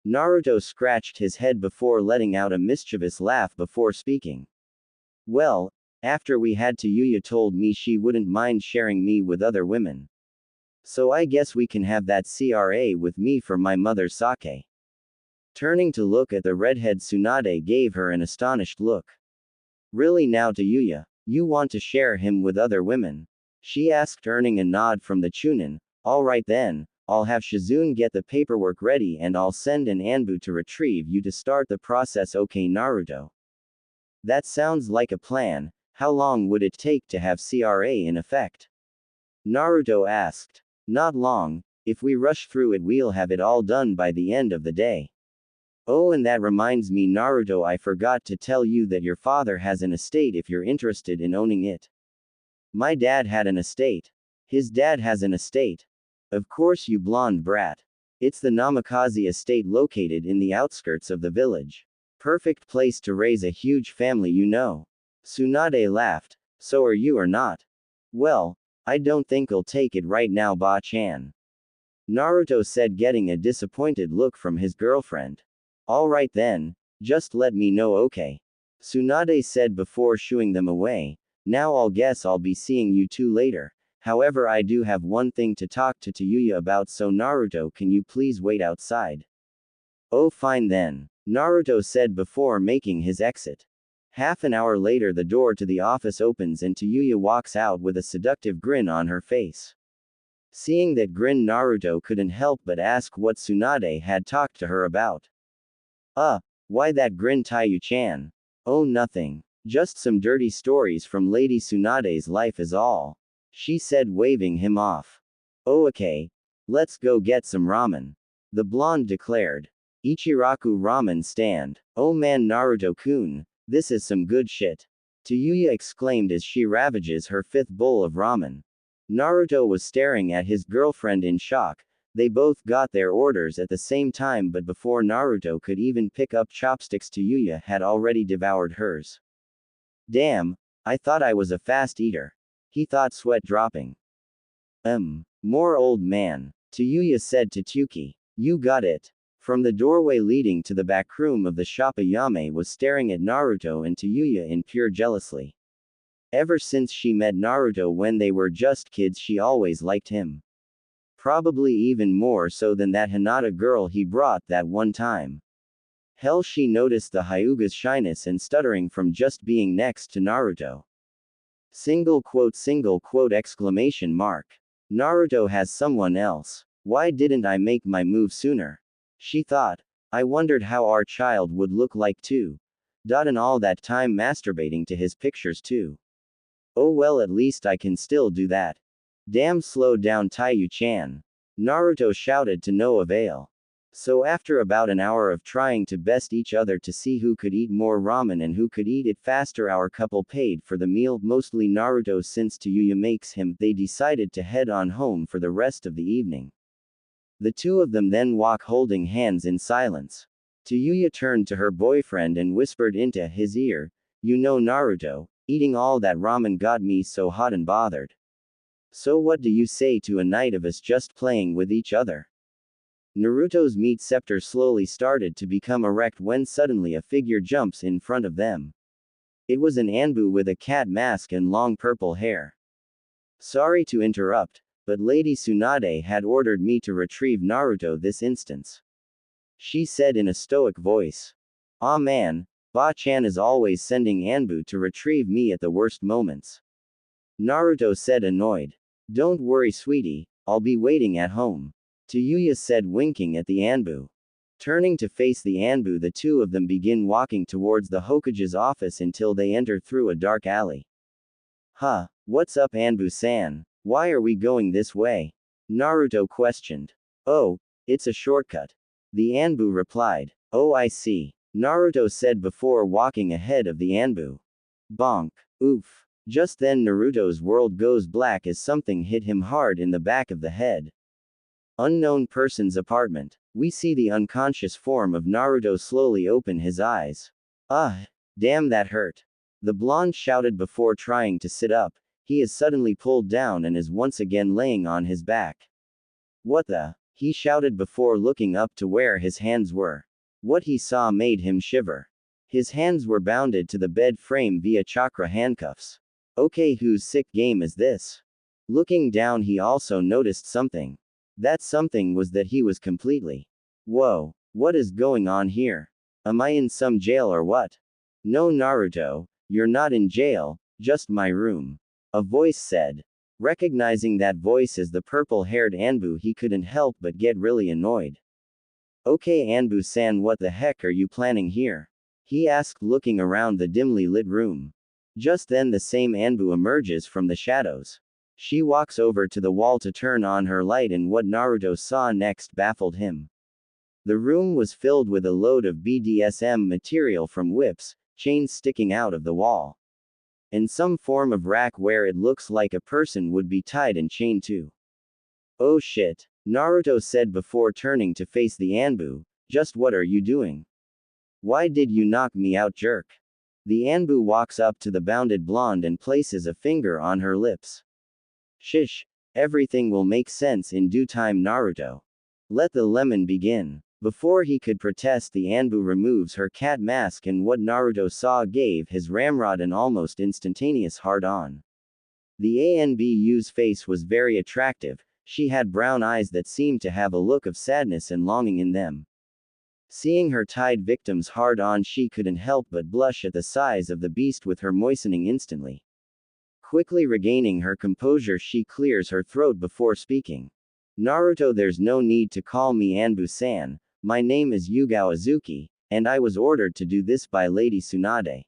S1: Naruto scratched his head before letting out a mischievous laugh before speaking. "Well, after we had Tayuya told me she wouldn't mind sharing me with other women. So I guess we can have that CRA with me for my mother's sake." Turning to look at the redhead, Tsunade gave her an astonished look. "Really now Tayuya, you want to share him with other women?" she asked, earning a nod from the Chunin. "Alright then, I'll have Shizune get the paperwork ready and I'll send an Anbu to retrieve you to start the process. Okay Naruto. That sounds like a plan. How long would it take to have CRA in effect?" Naruto asked. "Not long. If we rush through it, we'll have it all done by the end of the day. Oh, and that reminds me Naruto, I forgot to tell you that your father has an estate if you're interested in owning it." "My dad had an estate." "His dad has an estate?" "Of course, you blonde brat. It's the Namikaze estate located in the outskirts of the village. Perfect place to raise a huge family, you know." Tsunade laughed. "So are you or not?" "Well, I don't think I'll take it right now, Ba-chan," Naruto said, getting a disappointed look from his girlfriend. "Alright then, just let me know, okay?" Tsunade said before shooing them away. "Now I'll guess I'll be seeing you two later. However, I do have one thing to talk to Tayuya about, so Naruto, can you please wait outside?" "Oh fine then," Naruto said before making his exit. Half an hour later, the door to the office opens and Tayuya walks out with a seductive grin on her face. Seeing that grin, Naruto couldn't help but ask what Tsunade had talked to her about. Why that grin, Taiyu-chan?" "Oh, nothing. Just some dirty stories from Lady Tsunade's life is all," she said, waving him off. "Oh, okay. Let's go get some ramen," the blonde declared. "Ichiraku ramen stand. Oh man, Naruto-kun, this is some good shit." Tayuya exclaimed as she ravages her fifth bowl of ramen. Naruto was staring at his girlfriend in shock. They both got their orders at the same time, but before Naruto could even pick up chopsticks, Tayuya had already devoured hers. Damn, I thought I was a fast eater. He thought, sweat dropping. More old man. Tayuya said to Tuki. You got it. From the doorway leading to the back room of the shop, Ayame was staring at Naruto and Tayuya in pure jealousy. Ever since she met Naruto when they were just kids, she always liked him. Probably even more so than that Hinata girl he brought that one time. Hell, she noticed the Hyuga's shyness and stuttering from just being next to Naruto. Single quote exclamation mark. Naruto has someone else. Why didn't I make my move sooner? She thought. I wondered how our child would look like too. And all that time masturbating to his pictures too. Oh well, at least I can still do that. Damn, slow down Taiyu-chan. Naruto shouted to no avail. So after about an hour of trying to best each other to see who could eat more ramen and who could eat it faster, our couple paid for the meal, mostly Naruto since Tayuya makes him. They decided to head on home for the rest of the evening. The two of them then walk holding hands in silence. Tayuya turned to her boyfriend and whispered into his ear, "You know, Naruto, eating all that ramen got me so hot and bothered. So what do you say to a night of us just playing with each other?" Naruto's meat scepter slowly started to become erect when suddenly a figure jumps in front of them. It was an Anbu with a cat mask and long purple hair. Sorry to interrupt, but Lady Tsunade had ordered me to retrieve Naruto this instance. She said in a stoic voice. Ah man, Ba-chan is always sending Anbu to retrieve me at the worst moments. Naruto said, annoyed. Don't worry sweetie, I'll be waiting at home. Tayuya said, winking at the Anbu. Turning to face the Anbu, the two of them begin walking towards the Hokage's office until they enter through a dark alley. Huh, what's up Anbu-san? Why are we going this way? Naruto questioned. Oh, it's a shortcut. The Anbu replied. Oh, I see. Naruto said before walking ahead of the Anbu. Bonk. Oof. Just then Naruto's world goes black as something hit him hard in the back of the head. Unknown person's apartment. We see the unconscious form of Naruto slowly open his eyes. Damn, that hurt. The blonde shouted before trying to sit up. He is suddenly pulled down and is once again laying on his back. What the? He shouted before looking up to where his hands were. What he saw made him shiver. His hands were bounded to the bed frame via chakra handcuffs. Okay, whose sick game is this? Looking down, he also noticed something. That something was that he was completely. Whoa, what is going on here? Am I in some jail or what? No, Naruto, you're not in jail, just my room. A voice said. Recognizing that voice as the purple-haired Anbu, he couldn't help but get really annoyed. Okay Anbu-san, what the heck are you planning here? He asked, looking around the dimly lit room. Just then the same Anbu emerges from the shadows. She walks over to the wall to turn on her light, and what Naruto saw next baffled him. The room was filled with a load of BDSM material, from whips, chains sticking out of the wall, and some form of rack where it looks like a person would be tied and chained to. Oh shit, Naruto said before turning to face the Anbu. Just what are you doing? Why did you knock me out, jerk? The Anbu walks up to the bounded blonde and places a finger on her lips. Shish, everything will make sense in due time, Naruto. Let the lemon begin. Before he could protest, the Anbu removes her cat mask, and what Naruto saw gave his ramrod an almost instantaneous hard-on. The Anbu's face was very attractive. She had brown eyes that seemed to have a look of sadness and longing in them. Seeing her tied victim's hard-on, she couldn't help but blush at the size of the beast, with her moistening instantly. Quickly regaining her composure, she clears her throat before speaking. Naruto, there's no need to call me Anbu-san. My name is Yugao Azuki, and I was ordered to do this by Lady Tsunade.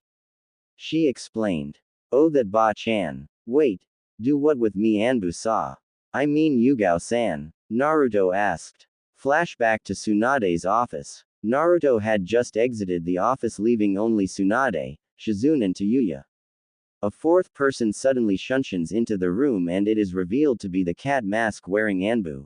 S1: She explained. Oh, that Ba-chan. Wait. Do what with me, Anbu-sa? I mean Yugao-san. Naruto asked. Flashback to Tsunade's office. Naruto had just exited the office, leaving only Tsunade, Shizune and Tayuya. A fourth person suddenly shunshes into the room and it is revealed to be the cat mask wearing Anbu.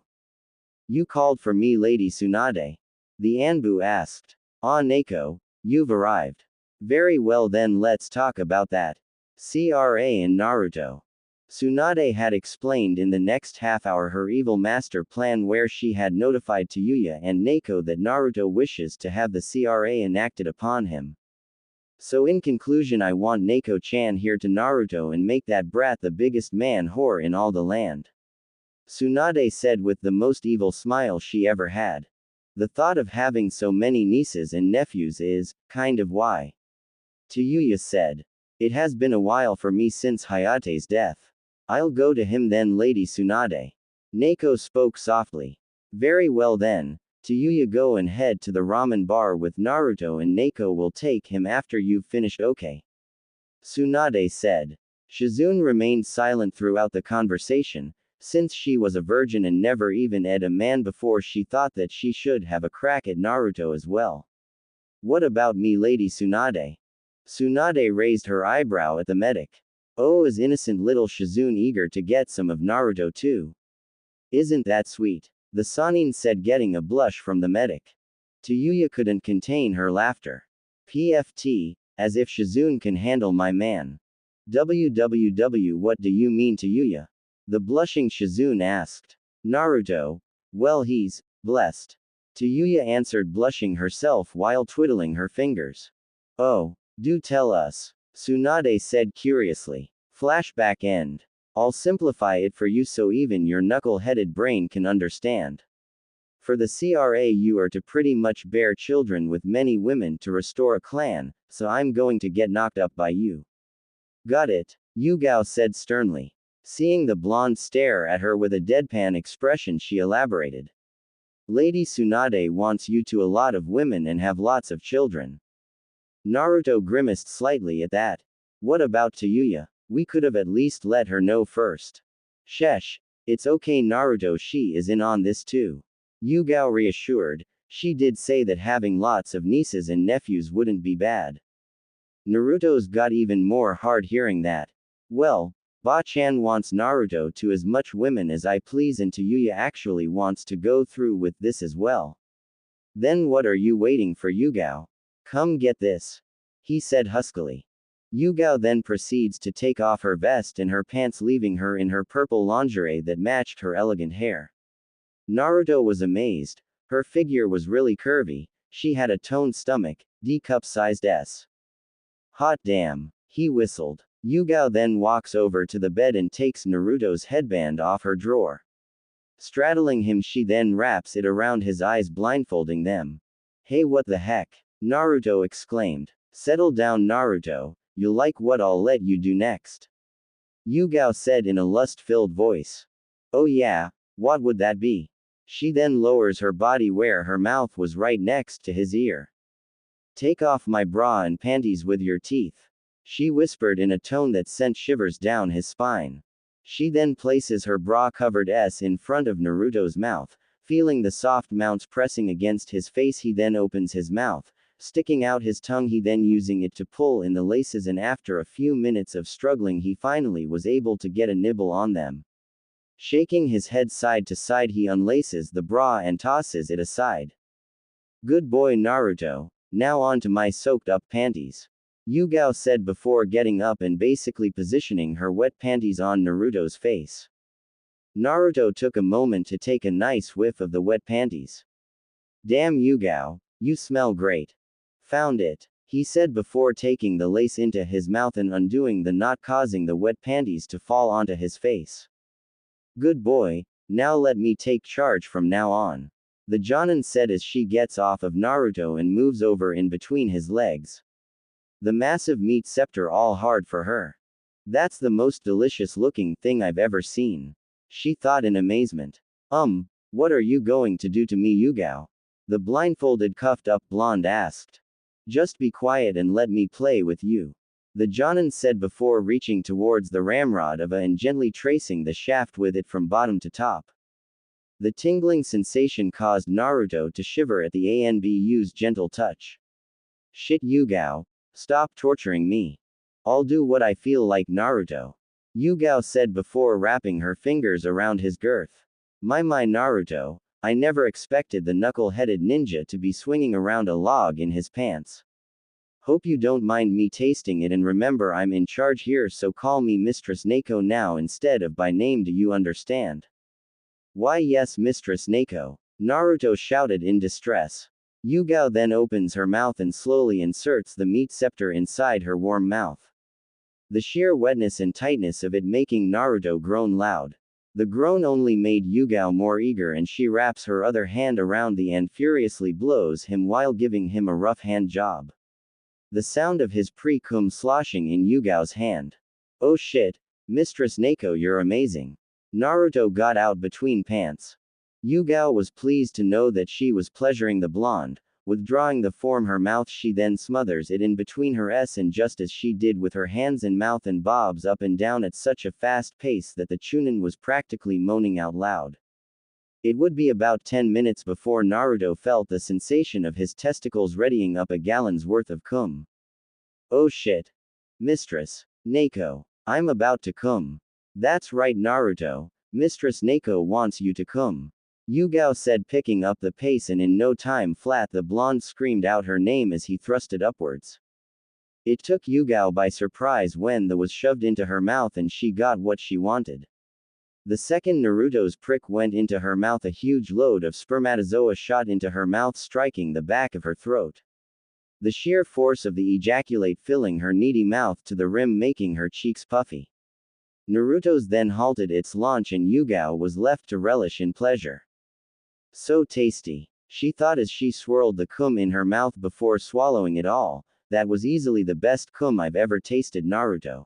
S1: You called for me, Lady Tsunade? The Anbu asked. Ah, Neko, you've arrived. Very well then, let's talk about that. CRA and Naruto. Tsunade had explained in the next half hour her evil master plan, where she had notified Yuya and Neko that Naruto wishes to have the CRA enacted upon him. So in conclusion, I want Neko-chan here to Naruto and make that brat the biggest man whore in all the land. Tsunade said with the most evil smile she ever had. The thought of having so many nieces and nephews is, kind of why. Yuya said. It has been a while for me since Hayate's death. I'll go to him then, Lady Tsunade. Neko spoke softly. Very well then. Yuya, go and head to the ramen bar with Naruto and Neko will take him after you've finished, okay? Tsunade said. Shizune remained silent throughout the conversation. Since she was a virgin and never even ed a man before, she thought that she should have a crack at Naruto as well. What about me, Lady Tsunade? Tsunade raised her eyebrow at the medic. Oh, is innocent little Shizune eager to get some of Naruto too? Isn't that sweet? The Sannin said, getting a blush from the medic. Yuya couldn't contain her laughter. PFT, as if Shizune can handle my man. WWW, what do you mean, Yuya? The blushing Shizune asked. Naruto. Well, he's blessed. Yuya answered, blushing herself while twiddling her fingers. Oh, do tell us. Tsunade said curiously. Flashback end. I'll simplify it for you so even your knuckle-headed brain can understand. For the CRA, you are to pretty much bear children with many women to restore a clan, so I'm going to get knocked up by you. Got it? Yugao said sternly. Seeing the blonde stare at her with a deadpan expression, she elaborated. Lady Tsunade wants you to a lot of women and have lots of children. Naruto grimaced slightly at that. What about Yuya? We could have at least let her know first. Sheesh. It's okay, Naruto, she is in on this too. Yugao reassured. She did say that having lots of nieces and nephews wouldn't be bad. Naruto's got even more hard hearing that. Well, Ba-chan wants Naruto to as much women as I please, and Yuya actually wants to go through with this as well. Then what are you waiting for, Yugao? Come get this. He said huskily. Yugao then proceeds to take off her vest and her pants, leaving her in her purple lingerie that matched her elegant hair. Naruto was amazed. Her figure was really curvy. She had a toned stomach, D-cup-sized S. Hot damn. He whistled. Yugao then walks over to the bed and takes Naruto's headband off her drawer. Straddling him, she then wraps it around his eyes, blindfolding them. Hey, what the heck? Naruto exclaimed. Settle down, Naruto. You'll like what I'll let you do next. Yugao said in a lust-filled voice. Oh yeah, what would that be? She then lowers her body where her mouth was right next to his ear. Take off my bra and panties with your teeth. She whispered in a tone that sent shivers down his spine. She then places her bra-covered S in front of Naruto's mouth, feeling the soft mounts pressing against his face. He then opens his mouth, sticking out his tongue, he then using it to pull in the laces, and after a few minutes of struggling he finally was able to get a nibble on them. Shaking his head side to side, he unlaces the bra and tosses it aside. Good boy, Naruto. Now on to my soaked-up panties. Yugao said before getting up and basically positioning her wet panties on Naruto's face. Naruto took a moment to take a nice whiff of the wet panties. Damn, Yugao, you smell great. Found it, he said before taking the lace into his mouth and undoing the knot, causing the wet panties to fall onto his face. Good boy, now let me take charge from now on. The Jonin said as she gets off of Naruto and moves over in between his legs. The massive meat scepter all hard for her. That's the most delicious looking thing I've ever seen. She thought in amazement. What are you going to do to me, Yugao? The blindfolded cuffed up blonde asked. Just be quiet and let me play with you. The Jonin said before reaching towards the ramrod of A and gently tracing the shaft with it from bottom to top. The tingling sensation caused Naruto to shiver at the ANBU's gentle touch. Shit, Yugao. Stop torturing me. I'll do what I feel like, Naruto. Yugao said before wrapping her fingers around his girth. My Naruto, I never expected the knuckle-headed ninja to be swinging around a log in his pants. Hope you don't mind me tasting it, and remember I'm in charge here, so call me Mistress Neko now instead of by name, do you understand? Why yes, Mistress Neko, Naruto shouted in distress. Yugao then opens her mouth and slowly inserts the meat scepter inside her warm mouth. The sheer wetness and tightness of it making Naruto groan loud. The groan only made Yugao more eager, and she wraps her other hand around the and furiously blows him while giving him a rough hand job. The sound of his pre-cum sloshing in Yugao's hand. Oh shit, Mistress Neko, you're amazing. Naruto got out between pants. Yugao was pleased to know that she was pleasuring the blonde. Withdrawing the form her mouth, she then smothers it in between her s, and just as she did with her hands and mouth, and bobs up and down at such a fast pace that the chunin was practically moaning out loud. It would be about 10 minutes before Naruto felt the sensation of his testicles readying up a gallon's worth of cum. Oh shit. Mistress Neko, I'm about to cum. That's right, Naruto. Mistress Neko wants you to cum. Yugao said, picking up the pace, and in no time flat the blonde screamed out her name as he thrusted upwards. It took Yugao by surprise when the was shoved into her mouth and she got what she wanted. The second Naruto's prick went into her mouth, a huge load of spermatozoa shot into her mouth, striking the back of her throat. The sheer force of the ejaculate filling her needy mouth to the rim, making her cheeks puffy. Naruto's then halted its launch, and Yugao was left to relish in pleasure. So tasty, she thought as she swirled the cum in her mouth before swallowing it all. That was easily the best cum I've ever tasted, Naruto.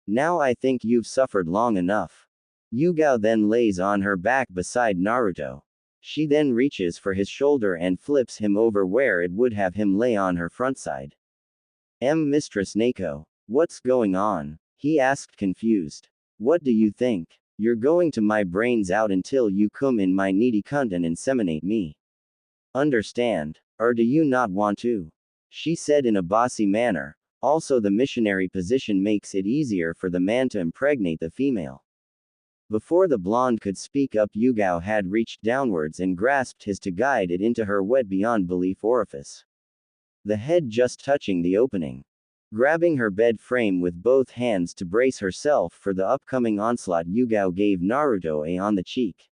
S1: Now I think you've suffered long enough. Yugao then lays on her back beside Naruto. She then reaches for his shoulder and flips him over where it would have him lay on her front side. Mistress Neko, what's going on? He asked, confused. What do you think? You're going to my brains out until you cum in my needy cunt and inseminate me. Understand? Or do you not want to? She said in a bossy manner. Also, the missionary position makes it easier for the man to impregnate the female. Before the blonde could speak up, Yugao had reached downwards and grasped his to guide it into her wet beyond belief orifice. The head just touching the opening. Grabbing her bed frame with both hands to brace herself for the upcoming onslaught, Yugao gave Naruto a on the cheek.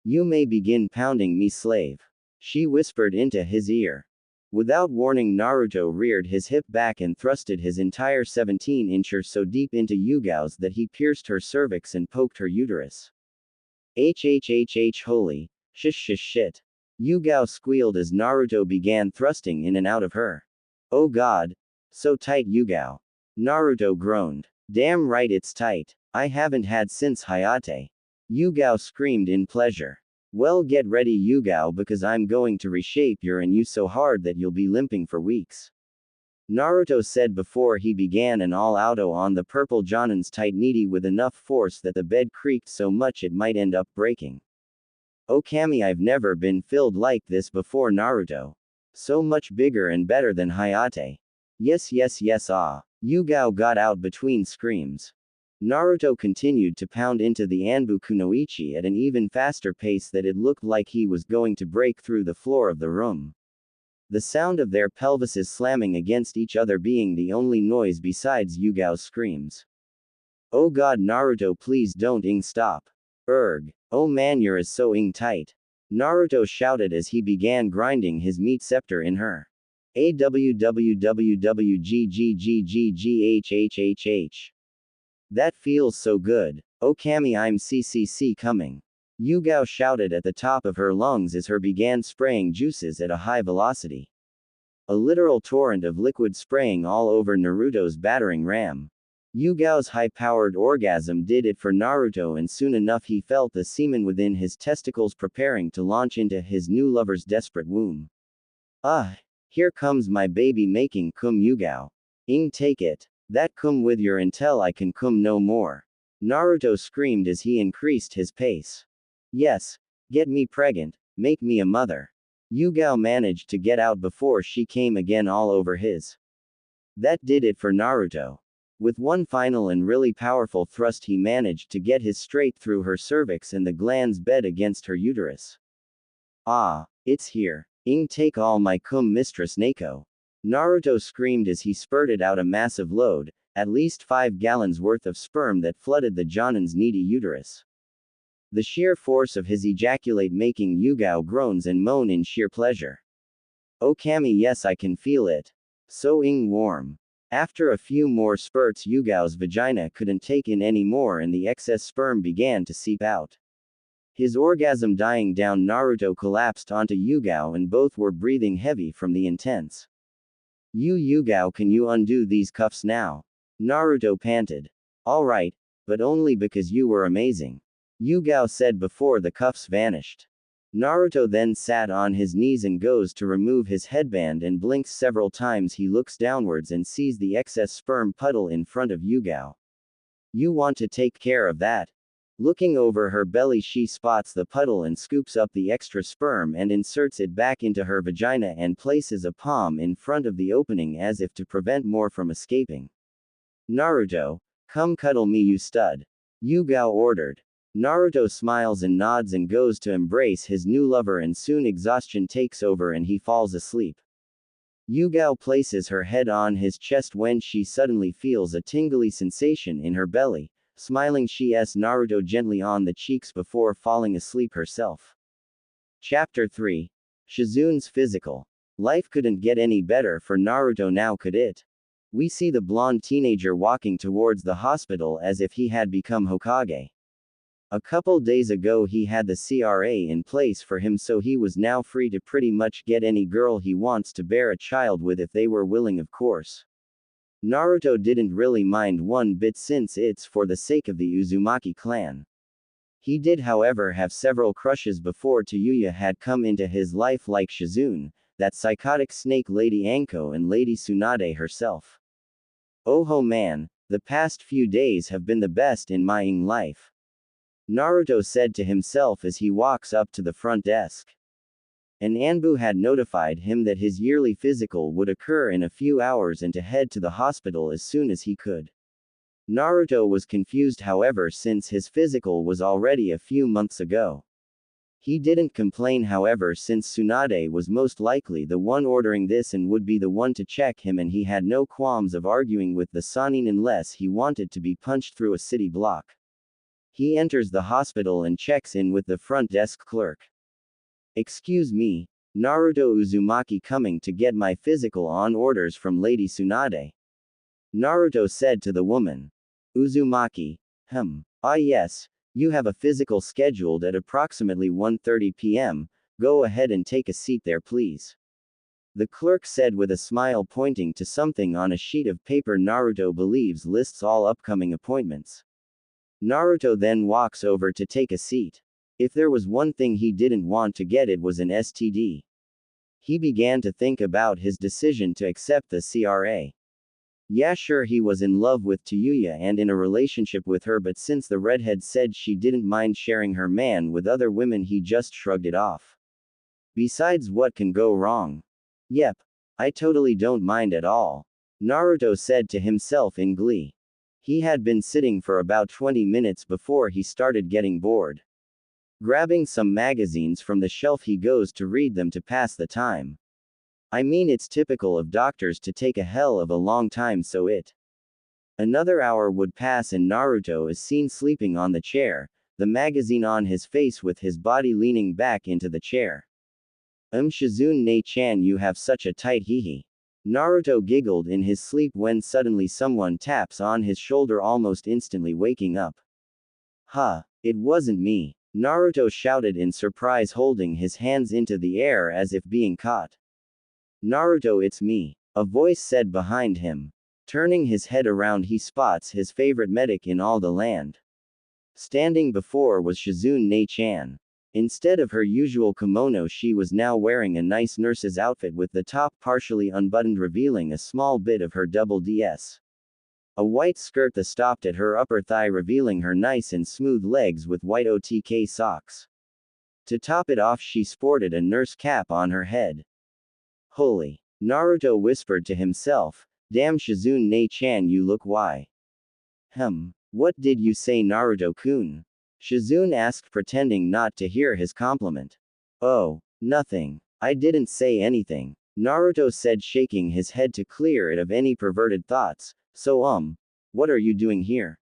S1: You may begin pounding me, slave. She whispered into his ear. Without warning, Naruto reared his hip back and thrusted his entire 17-incher so deep into Yugao's that he pierced her cervix and poked her uterus. Holy shit. Yugao squealed as Naruto began thrusting in and out of her. Oh god. So tight, Yugao. Naruto groaned. Damn right it's tight. I haven't had since Hayate. Yugao screamed in pleasure. Well, get ready, Yugao, because I'm going to reshape your and you so hard that you'll be limping for weeks. Naruto said before he began an all-outo on the purple Jonin's tight needy with enough force that the bed creaked so much it might end up breaking. Oh Kami, I've never been filled like this before, Naruto. So much bigger and better than Hayate. Yes, Yugao got out between screams. Naruto continued to pound into the Anbu Kunoichi at an even faster pace that it looked like he was going to break through the floor of the room. The sound of their pelvises slamming against each other being the only noise besides Yugao's screams. Oh god, Naruto, please don't stop. Erg. Oh man, you're so tight. Naruto shouted as he began grinding his meat scepter in her. AWWWGGGGGHHHH. That feels so good. Oh Kami, I'm CCC coming. Yugao shouted at the top of her lungs as her began spraying juices at a high velocity. A literal torrent of liquid spraying all over Naruto's battering ram. Yugao's high-powered orgasm did it for Naruto, and soon enough he felt the semen within his testicles preparing to launch into his new lover's desperate womb. Here comes my baby making cum, Yugao. Take it. That cum with your until I can cum no more. Naruto screamed as he increased his pace. Yes. Get me pregnant. Make me a mother. Yugao managed to get out before she came again all over his. That did it for Naruto. With one final and really powerful thrust he managed to get his straight through her cervix and the glands bed against her uterus. Ah, it's here. Take all my cum mistress Nako. Naruto screamed as he spurted out a massive load, at least 5 gallons worth of sperm that flooded the Jonin's needy uterus. The sheer force of his ejaculate making Yugao groans and moan in sheer pleasure. Oh Kami, yes, I can feel it. So warm. After a few more spurts Yugao's vagina couldn't take in any more and the excess sperm began to seep out. His orgasm dying down, Naruto collapsed onto Yugao and both were breathing heavy from the intense. Yugao, can you undo these cuffs now? Naruto panted. Alright, but only because you were amazing. Yugao said before the cuffs vanished. Naruto then sat on his knees and goes to remove his headband and blinks several times. He looks downwards and sees the excess sperm puddle in front of Yugao. You want to take care of that? Looking over her belly, she spots the puddle and scoops up the extra sperm and inserts it back into her vagina and places a palm in front of the opening as if to prevent more from escaping. Naruto, come cuddle me, you stud. Yugao ordered. Naruto smiles and nods and goes to embrace his new lover, and soon exhaustion takes over and he falls asleep. Yugao places her head on his chest when she suddenly feels a tingly sensation in her belly. Smiling, she s Naruto gently on the cheeks before falling asleep herself. Chapter 3. Shizune's physical. Life couldn't get any better for Naruto now, could it? We see the blonde teenager walking towards the hospital as if he had become Hokage. A couple days ago he had the CRA in place for him, so he was now free to pretty much get any girl he wants to bear a child with if they were willing, of course. Naruto didn't really mind one bit since it's for the sake of the Uzumaki clan. He did, however, have several crushes before Tayuya had come into his life, like Shizune, that psychotic snake Lady Anko, and Lady Tsunade herself. Oh man, the past few days have been the best in my life. Naruto said to himself as he walks up to the front desk. An Anbu had notified him that his yearly physical would occur in a few hours and to head to the hospital as soon as he could. Naruto was confused, however, since his physical was already a few months ago. He didn't complain, however, since Tsunade was most likely the one ordering this and would be the one to check him, and he had no qualms of arguing with the Sannin unless he wanted to be punched through a city block. He enters the hospital and checks in with the front desk clerk. Excuse me, Naruto Uzumaki coming to get my physical on orders from Lady Tsunade. Naruto said to the woman. Uzumaki. Ah yes, you have a physical scheduled at approximately 1:30 p.m., go ahead and take a seat there please. The clerk said with a smile, pointing to something on a sheet of paper Naruto believes lists all upcoming appointments. Naruto then walks over to take a seat. If there was one thing he didn't want to get, it was an STD. He began to think about his decision to accept the CRA. Yeah, sure, he was in love with Tayuya and in a relationship with her, but since the redhead said she didn't mind sharing her man with other women, he just shrugged it off. Besides, what can go wrong? Yep, I totally don't mind at all, Naruto said to himself in glee. He had been sitting for about 20 minutes before he started getting bored. Grabbing some magazines from the shelf, he goes to read them to pass the time. I mean, it's typical of doctors to take a hell of a long time, so Another hour would pass and Naruto is seen sleeping on the chair, the magazine on his face with his body leaning back into the chair. Shizune-chan, you have such a tight hee. Naruto giggled in his sleep when suddenly someone taps on his shoulder, almost instantly waking up. Huh, it wasn't me, Naruto shouted in surprise, holding his hands into the air as if being caught. Naruto, it's me, a voice said behind him. Turning his head around, he spots his favorite medic in all the land. Standing before was Shizune-chan. Instead of her usual kimono, she was now wearing a nice nurse's outfit with the top partially unbuttoned, revealing a small bit of her double DS. A white skirt that stopped at her upper thigh, revealing her nice and smooth legs with white OTK socks. To top it off, she sported a nurse cap on her head. Holy! Naruto whispered to himself, Damn Shizune Nei-chan, you look why. What did you say, Naruto-kun? Shizune asked, pretending not to hear his compliment. Oh, nothing. I didn't say anything, Naruto said, shaking his head to clear it of any perverted thoughts. So what are you doing here?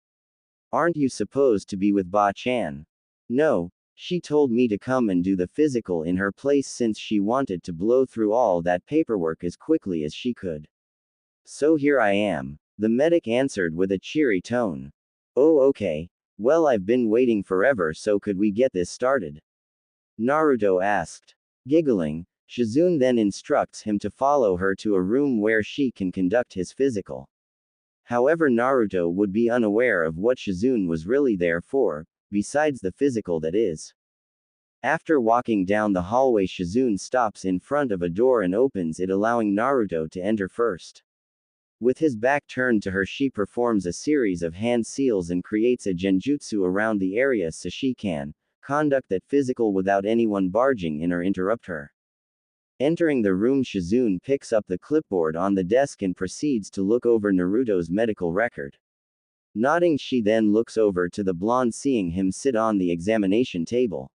S1: Aren't you supposed to be with Ba-chan? No, she told me to come and do the physical in her place since she wanted to blow through all that paperwork as quickly as she could. So here I am, the medic answered with a cheery tone. Oh, okay. Well, I've been waiting forever, so could we get this started? Naruto asked. Giggling, Shizune then instructs him to follow her to a room where she can conduct his physical. However, Naruto would be unaware of what Shizune was really there for, besides the physical, that is. After walking down the hallway, Shizune stops in front of a door and opens it, allowing Naruto to enter first. With his back turned to her, she performs a series of hand seals and creates a genjutsu around the area so she can conduct that physical without anyone barging in or interrupt her. Entering the room, Shizune picks up the clipboard on the desk and proceeds to look over Naruto's medical record. Nodding, she then looks over to the blonde, seeing him sit on the examination table.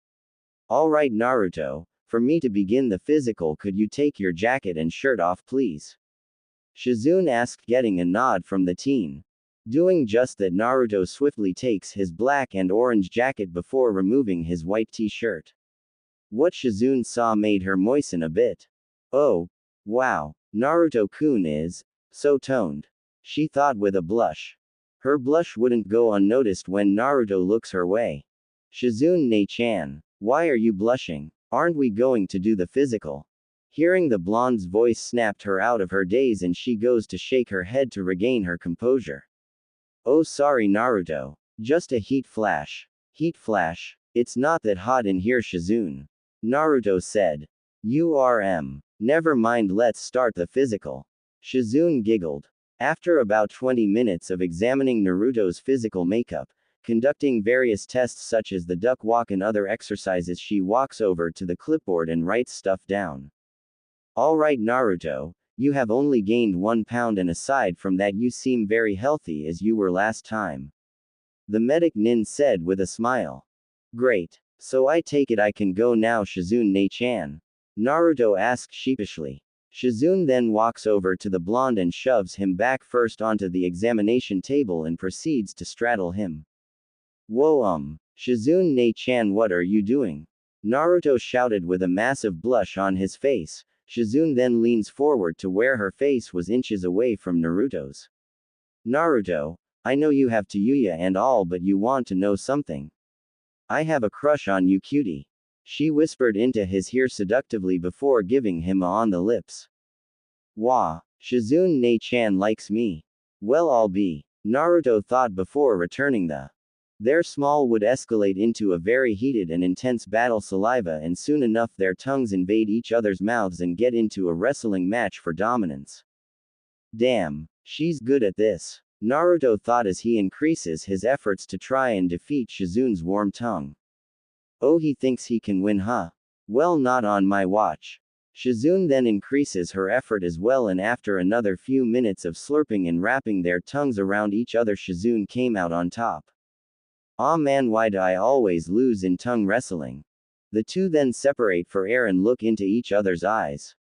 S1: Alright, Naruto, for me to begin the physical, could you take your jacket and shirt off, please? Shizune asked, getting a nod from the teen. Doing just that, Naruto swiftly takes his black and orange jacket before removing his white t-shirt. What Shizune saw made her moisten a bit. Oh, wow, Naruto-kun is so toned, she thought with a blush. Her blush wouldn't go unnoticed when Naruto looks her way. Shizune Nei-chan, why are you blushing? Aren't we going to do the physical? Hearing the blonde's voice snapped her out of her daze, and she goes to shake her head to regain her composure. Oh, sorry, Naruto. Just a heat flash. Heat flash? It's not that hot in here, Shizune, Naruto said. Never mind, let's start the physical. Shizune giggled. After about 20 minutes of examining Naruto's physical makeup, conducting various tests such as the duck walk and other exercises, she walks over to the clipboard and writes stuff down. Alright, Naruto, you have only gained 1 pound, and aside from that you seem very healthy as you were last time, the medic Nin said with a smile. Great. So I take it I can go now, Shizune Nei-chan? Naruto asked sheepishly. Shizune then walks over to the blonde and shoves him back first onto the examination table and proceeds to straddle him. Whoa, Shizune Nei-chan, what are you doing? Naruto shouted with a massive blush on his face. Shizune then leans forward to where her face was inches away from Naruto's. Naruto, I know you have Tayuya and all, but you want to know something? I have a crush on you, cutie. She whispered into his ear seductively before giving him a on the lips. Wah, Shizune Nei-chan likes me. Well, I'll be. Naruto thought before returning the. Their small would escalate into a very heated and intense battle, saliva, and soon enough their tongues invade each other's mouths and get into a wrestling match for dominance. Damn, she's good at this, Naruto thought as he increases his efforts to try and defeat Shizune's warm tongue. Oh, he thinks he can win, huh? Well, not on my watch. Shizune then increases her effort as well, and after another few minutes of slurping and wrapping their tongues around each other, Shizune came out on top. Aw man, why do I always lose in tongue wrestling? The two then separate for air and look into each other's eyes,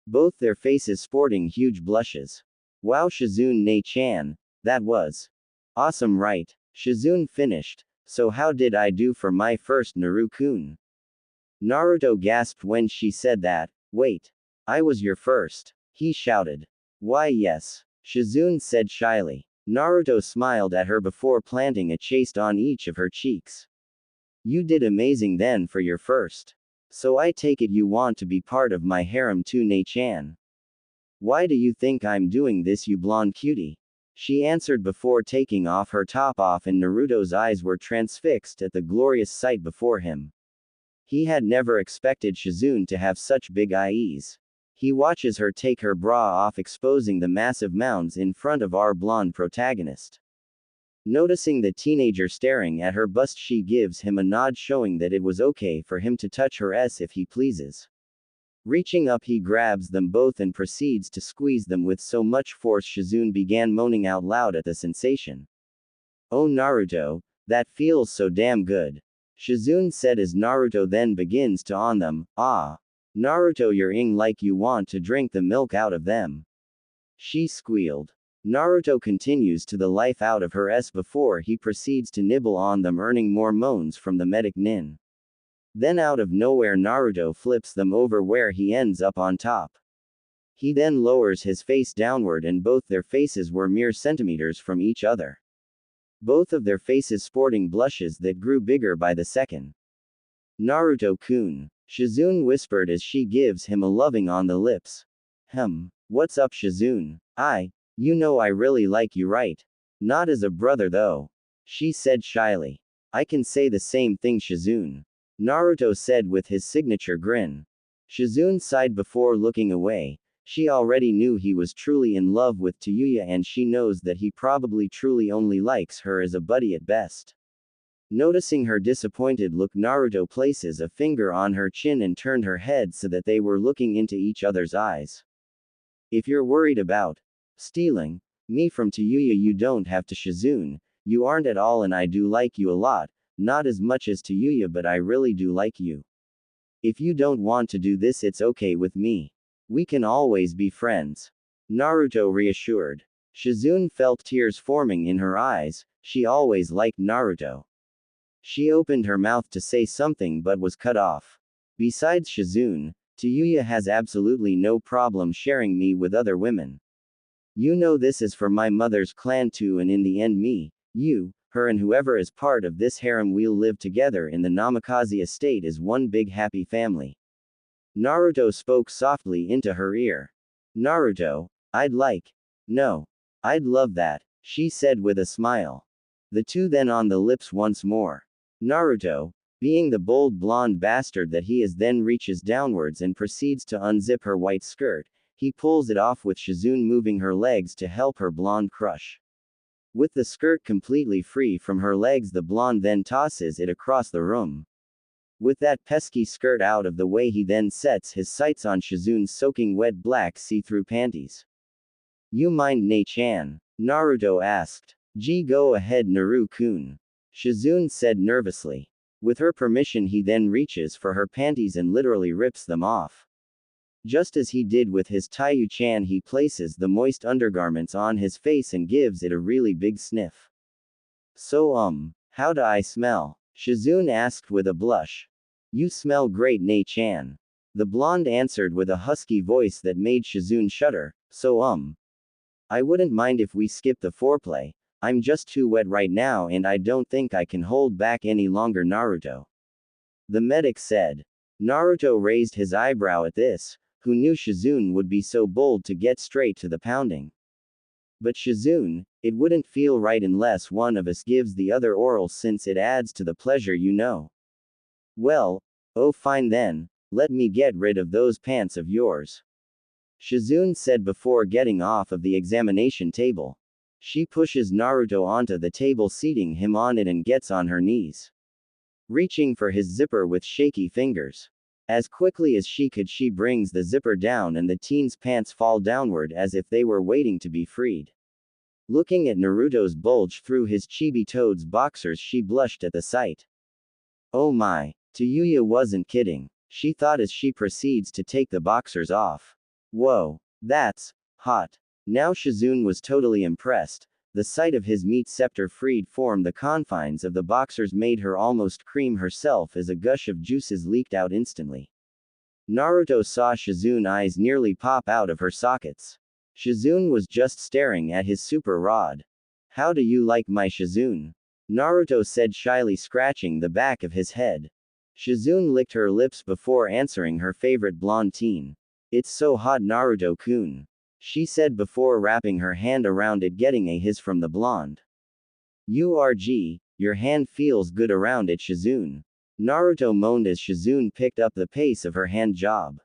S1: both their faces sporting huge blushes. Wow, Shizune Nei-chan, that was awesome, right? Shizune finished. So how did I do for my first Naruto-kun? Naruto gasped when she said that. Wait. I was your first, he shouted. Why, yes, Shizune said shyly. Naruto smiled at her before planting a chaste on each of her cheeks. You did amazing then for your first. So I take it you want to be part of my harem too, Nei-chan. Why do you think I'm doing this, you blonde cutie? She answered before taking off her top, and Naruto's eyes were transfixed at the glorious sight before him. He had never expected Shizune to have such big eyes. He watches her take her bra off, exposing the massive mounds in front of our blonde protagonist. Noticing the teenager staring at her bust, she gives him a nod, showing that it was okay for him to touch her ass if he pleases. Reaching up, he grabs them both and proceeds to squeeze them with so much force Shizune began moaning out loud at the sensation. "Oh Naruto, that feels so damn good," Shizune said as Naruto then begins to on them. "Ah. Naruto, you're ing like you want to drink the milk out of them," she squealed. Naruto continues to the life out of her s before he proceeds to nibble on them, earning more moans from the medic nin. Then out of nowhere Naruto flips them over where he ends up on top. He then lowers his face downward and both their faces were mere centimeters from each other. Both of their faces sporting blushes that grew bigger by the second. "Naruto-kun," Shizune whispered as she gives him a loving on the lips. What's up Shizune? You know I really like you, right? Not as a brother though," she said shyly. "I can say the same thing Shizune," Naruto said with his signature grin. Shizune sighed before looking away. She already knew he was truly in love with Tayuya and she knows that he probably truly only likes her as a buddy at best. Noticing her disappointed look, Naruto places a finger on her chin and turned her head so that they were looking into each other's eyes. "If you're worried about stealing me from Tayuya, you don't have to Shizune. You aren't at all and I do like you a lot, not as much as Tayuya but I really do like you. If you don't want to do this it's okay with me. We can always be friends," Naruto reassured. Shizune felt tears forming in her eyes. She always liked Naruto. She opened her mouth to say something but was cut off. "Besides Shizune, Tayuya has absolutely no problem sharing me with other women. You know this is for my mother's clan too, and in the end me, you, her and whoever is part of this harem we'll live together in the Namikaze estate as one big happy family." Naruto spoke softly into her ear. "Naruto, I'd love that," she said with a smile. The two then on the lips once more. Naruto, being the bold blonde bastard that he is, then reaches downwards and proceeds to unzip her white skirt. He pulls it off with Shizune moving her legs to help her blonde crush. With the skirt completely free from her legs, the blonde then tosses it across the room. With that pesky skirt out of the way, he then sets his sights on Shizune's soaking wet black see-through panties. "You mind Ne-chan?" Naruto asked. Go ahead Naru-kun," Shizune said nervously. With her permission he then reaches for her panties and literally rips them off. Just as he did with his Taiyu-chan, he places the moist undergarments on his face and gives it a really big sniff. "So how do I smell?" Shizune asked with a blush. "You smell great Ne-chan," the blonde answered with a husky voice that made Shizune shudder. "So I wouldn't mind if we skip the foreplay. I'm just too wet right now and I don't think I can hold back any longer Naruto," the medic said. Naruto raised his eyebrow at this. Who knew Shizune would be so bold to get straight to the pounding? "But Shizune, it wouldn't feel right unless one of us gives the other oral since it adds to the pleasure, you know." "Well, oh fine then, let me get rid of those pants of yours," Shizune said before getting off of the examination table. She pushes Naruto onto the table, seating him on it, and gets on her knees. Reaching for his zipper with shaky fingers. As quickly as she could, she brings the zipper down and the teen's pants fall downward as if they were waiting to be freed. Looking at Naruto's bulge through his chibi toad's boxers, she blushed at the sight. "Oh my, Tayuya wasn't kidding," she thought as she proceeds to take the boxers off. "Whoa, that's hot." Now Shizune was totally impressed. The sight of his meat scepter freed from the confines of the boxers made her almost cream herself as a gush of juices leaked out instantly. Naruto saw Shizune's eyes nearly pop out of her sockets. Shizune was just staring at his super rod. "How do you like my Shizune?" Naruto said shyly, scratching the back of his head. Shizune licked her lips before answering her favorite blonde teen. "It's so hot Naruto-kun," she said before wrapping her hand around it, getting a hiss from the blonde. "Urg, your hand feels good around it Shizune," Naruto moaned as Shizune picked up the pace of her hand job.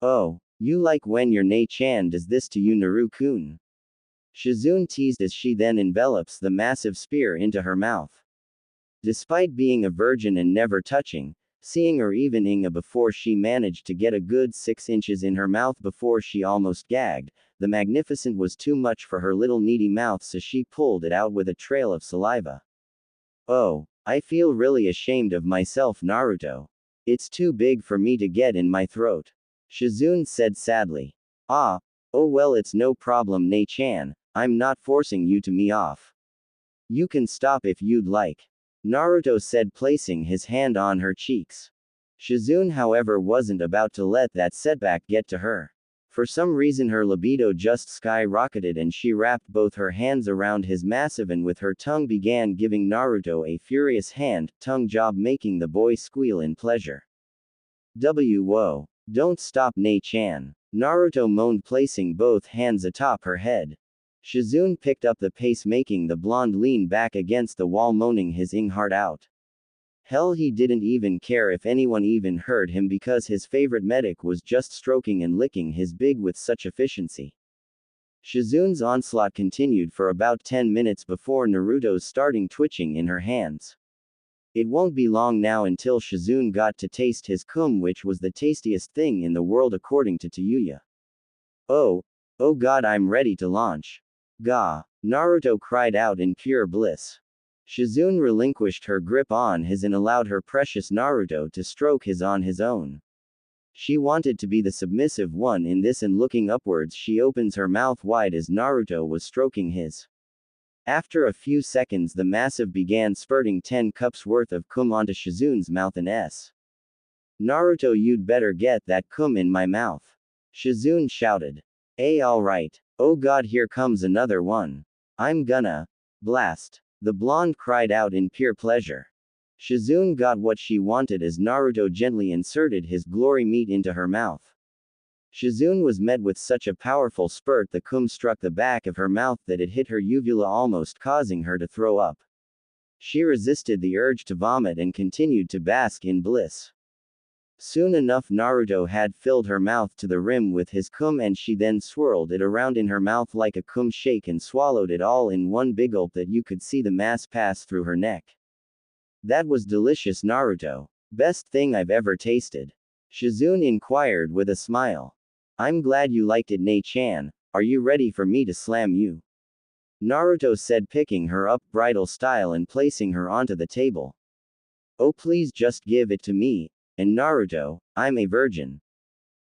S1: "Oh, you like when your Ne-chan does this to you Naru-kun?" Shizune teased as she then envelops the massive spear into her mouth. Despite being a virgin and never touching Seeing her even Inga before she managed to get a good 6 inches in her mouth before she almost gagged, the magnificent was too much for her little needy mouth, so she pulled it out with a trail of saliva. Oh, I feel really ashamed of myself, Naruto. It's too big for me to get in my throat. Shizune said sadly. Ah, oh well, it's no problem, Nei-chan, I'm not forcing you to me off. You can stop if you'd like. Naruto said, placing his hand on her cheeks. Shizune, however, wasn't about to let that setback get to her. For some reason her libido just skyrocketed and she wrapped both her hands around his massive and with her tongue began giving Naruto a furious hand-tongue job, making the boy squeal in pleasure. Whoa. Don't stop, Nei-chan. Naruto moaned, placing both hands atop her head. Shizune picked up the pace, making the blonde lean back against the wall, moaning his heart out. Hell, he didn't even care if anyone even heard him because his favorite medic was just stroking and licking his big with such efficiency. Shizune's onslaught continued for about 10 minutes before Naruto's starting twitching in her hands. It won't be long now until Shizune got to taste his cum, which was the tastiest thing in the world according to Tayuya. Oh god, I'm ready to launch. Gah! Naruto cried out in pure bliss. Shizune relinquished her grip on his and allowed her precious Naruto to stroke his on his own. She wanted to be the submissive one in this, and looking upwards she opens her mouth wide as Naruto was stroking his. After a few seconds the massive began spurting 10 cups worth of cum onto Shizune's mouth and s. Naruto, you'd better get that cum in my mouth. Shizune shouted. Alright. Oh god, here comes another one. I'm gonna blast. The blonde cried out in pure pleasure. Shizune got what she wanted as Naruto gently inserted his glory meat into her mouth. Shizune was met with such a powerful spurt the cum struck the back of her mouth that it hit her uvula, almost causing her to throw up. She resisted the urge to vomit and continued to bask in bliss. Soon enough Naruto had filled her mouth to the rim with his cum, and she then swirled it around in her mouth like a cum shake and swallowed it all in one big gulp that you could see the mass pass through her neck. That was delicious, Naruto. Best thing I've ever tasted. Shizune inquired with a smile. I'm glad you liked it, Nei-chan. Are you ready for me to slam you? Naruto said, picking her up bridal style and placing her onto the table. Oh please just give it to me. And Naruto, I'm a virgin.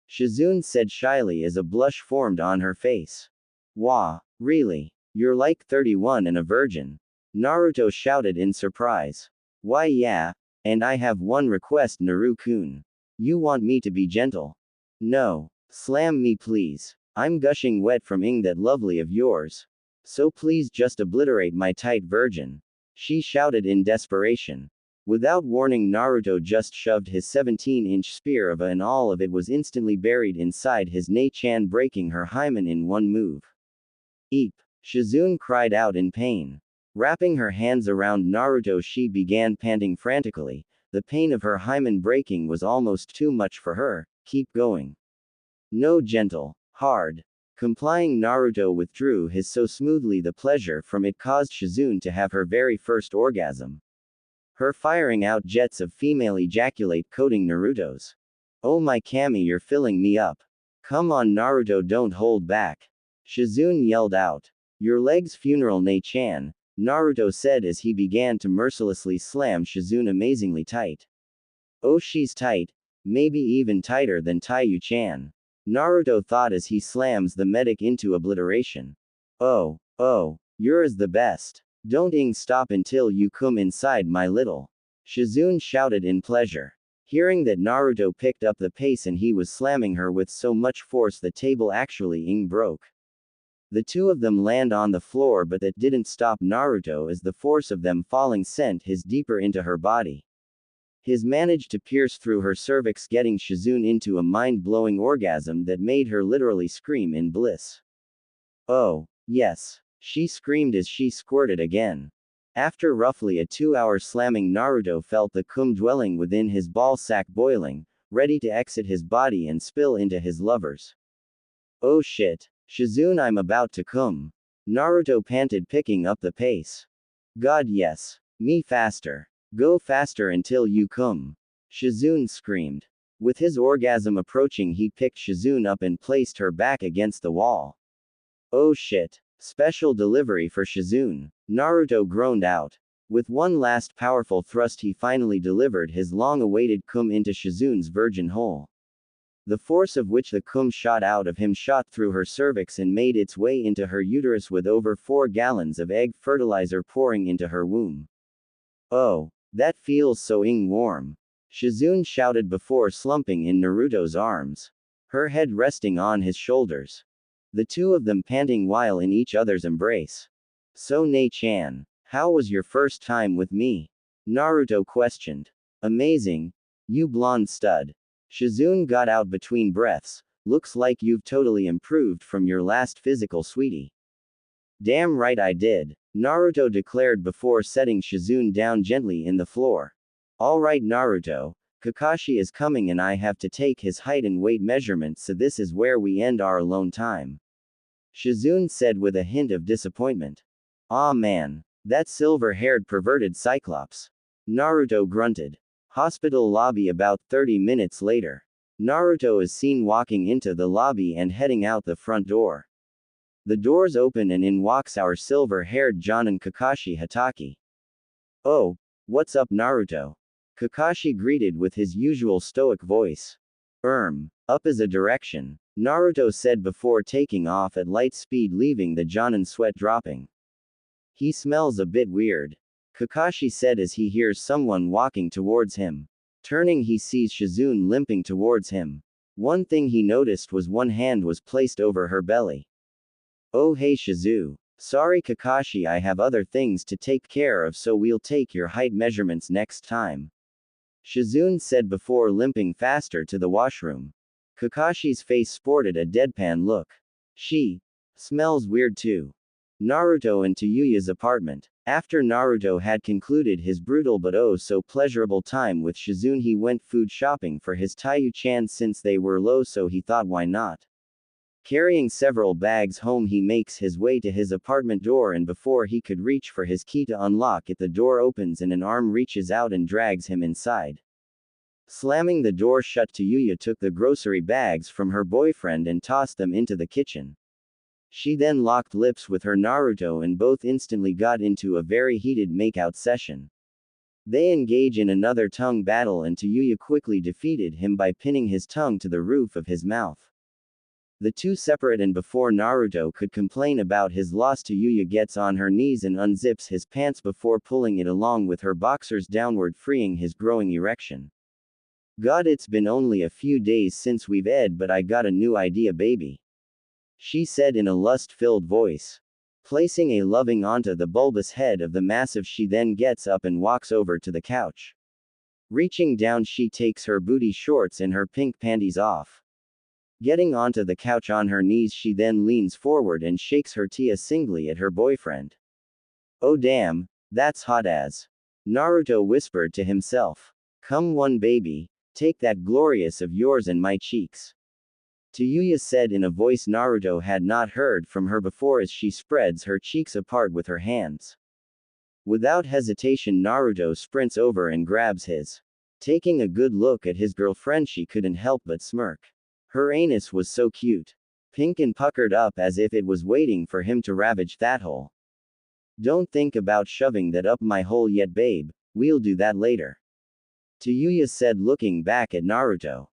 S1: Shizune said shyly as a blush formed on her face. Wah, really? You're like 31 and a virgin? Naruto shouted in surprise. Why yeah, and I have one request, Naru-kun. You want me to be gentle? No. Slam me please. I'm gushing wet from that lovely of yours. So please just obliterate my tight virgin. She shouted in desperation. Without warning, Naruto just shoved his 17-inch spear of and all of it was instantly buried inside his Nei-chan, breaking her hymen in one move. Eep! Shizune cried out in pain. Wrapping her hands around Naruto, she began panting frantically. The pain of her hymen breaking was almost too much for her. Keep going. No, gentle. Hard. Complying, Naruto withdrew his so smoothly the pleasure from it caused Shizune to have her very first orgasm. Her firing out jets of female ejaculate coating Naruto's. Oh my Kami, you're filling me up. Come on Naruto, don't hold back. Shizune yelled out. Your legs funeral, Nei-chan, Naruto said as he began to mercilessly slam Shizune amazingly tight. Oh, she's tight. Maybe even tighter than Taiyu-chan. Naruto thought as he slams the medic into obliteration. Oh, you're the best. Don't stop until you come inside my little. Shizune shouted in pleasure. Hearing that Naruto picked up the pace and he was slamming her with so much force the table actually broke. The two of them land on the floor, but that didn't stop Naruto as the force of them falling sent his deeper into her body. His managed to pierce through her cervix, getting Shizune into a mind-blowing orgasm that made her literally scream in bliss. Oh, yes. She screamed as she squirted again. After roughly a 2-hour slamming, Naruto felt the cum dwelling within his ball sack boiling, ready to exit his body and spill into his lover's. Oh shit. Shizune, I'm about to cum. Naruto panted, picking up the pace. God yes. Me faster. Go faster until you cum. Shizune screamed. With his orgasm approaching, he picked Shizune up and placed her back against the wall. Oh shit. Special delivery for Shizune. Naruto groaned out. With one last powerful thrust, he finally delivered his long-awaited cum into Shizune's virgin hole. The force of which the cum shot out of him shot through her cervix and made its way into her uterus, with over 4 gallons of egg fertilizer pouring into her womb. Oh, that feels so warm. Shizune shouted before slumping in Naruto's arms, her head resting on his shoulders. The two of them panting while in each other's embrace. So Nei-chan, how was your first time with me? Naruto questioned. Amazing, you blonde stud. Shizune got out between breaths. Looks like you've totally improved from your last physical, sweetie. Damn right I did, Naruto declared before setting Shizune down gently in the floor. Alright Naruto, Kakashi is coming and I have to take his height and weight measurements, so this is where we end our alone time. Shizune said with a hint of disappointment. Aw man, that silver-haired perverted Cyclops. Naruto grunted. Hospital lobby. About 30 minutes later, Naruto is seen walking into the lobby and heading out the front door. The doors open and in walks our silver-haired Jonin Kakashi Hatake. Oh, what's up Naruto? Kakashi greeted with his usual stoic voice. Up is a direction, Naruto said before taking off at light speed, leaving the Jonin sweat dropping. He smells a bit weird, Kakashi said as he hears someone walking towards him. Turning, he sees Shizune limping towards him. One thing he noticed was one hand was placed over her belly. Oh hey Shizu. Sorry Kakashi, I have other things to take care of, so we'll take your height measurements next time. Shizune said before limping faster to the washroom. Kakashi's face sported a deadpan look. She smells weird too. Naruto and Tayuya's apartment. After Naruto had concluded his brutal but oh so pleasurable time with Shizune, he went food shopping for his Taiyu-chan since they were low, so he thought why not. Carrying several bags home, he makes his way to his apartment door, and before he could reach for his key to unlock it, the door opens and an arm reaches out and drags him inside. Slamming the door shut, Tayuya took the grocery bags from her boyfriend and tossed them into the kitchen. She then locked lips with her Naruto and both instantly got into a very heated makeout session. They engage in another tongue battle and Tayuya quickly defeated him by pinning his tongue to the roof of his mouth. The two separate, and before Naruto could complain about his loss, Tayuya gets on her knees and unzips his pants before pulling it along with her boxers downward, freeing his growing erection. God, it's been only a few days since we've ed, but I got a new idea baby, she said in a lust-filled voice. Placing a loving onto the bulbous head of the massive, she then gets up and walks over to the couch. Reaching down, she takes her booty shorts and her pink panties off. Getting onto the couch on her knees, she then leans forward and shakes her tia singly at her boyfriend. Oh damn, that's hot as. Naruto whispered to himself. Come one baby, take that glorious of yours in my cheeks. Tayuya said in a voice Naruto had not heard from her before as she spreads her cheeks apart with her hands. Without hesitation, Naruto sprints over and grabs his. Taking a good look at his girlfriend, she couldn't help but smirk. Her anus was so cute. Pink and puckered up as if it was waiting for him to ravage that hole. Don't think about shoving that up my hole yet babe, we'll do that later. Tayuya said looking back at Naruto.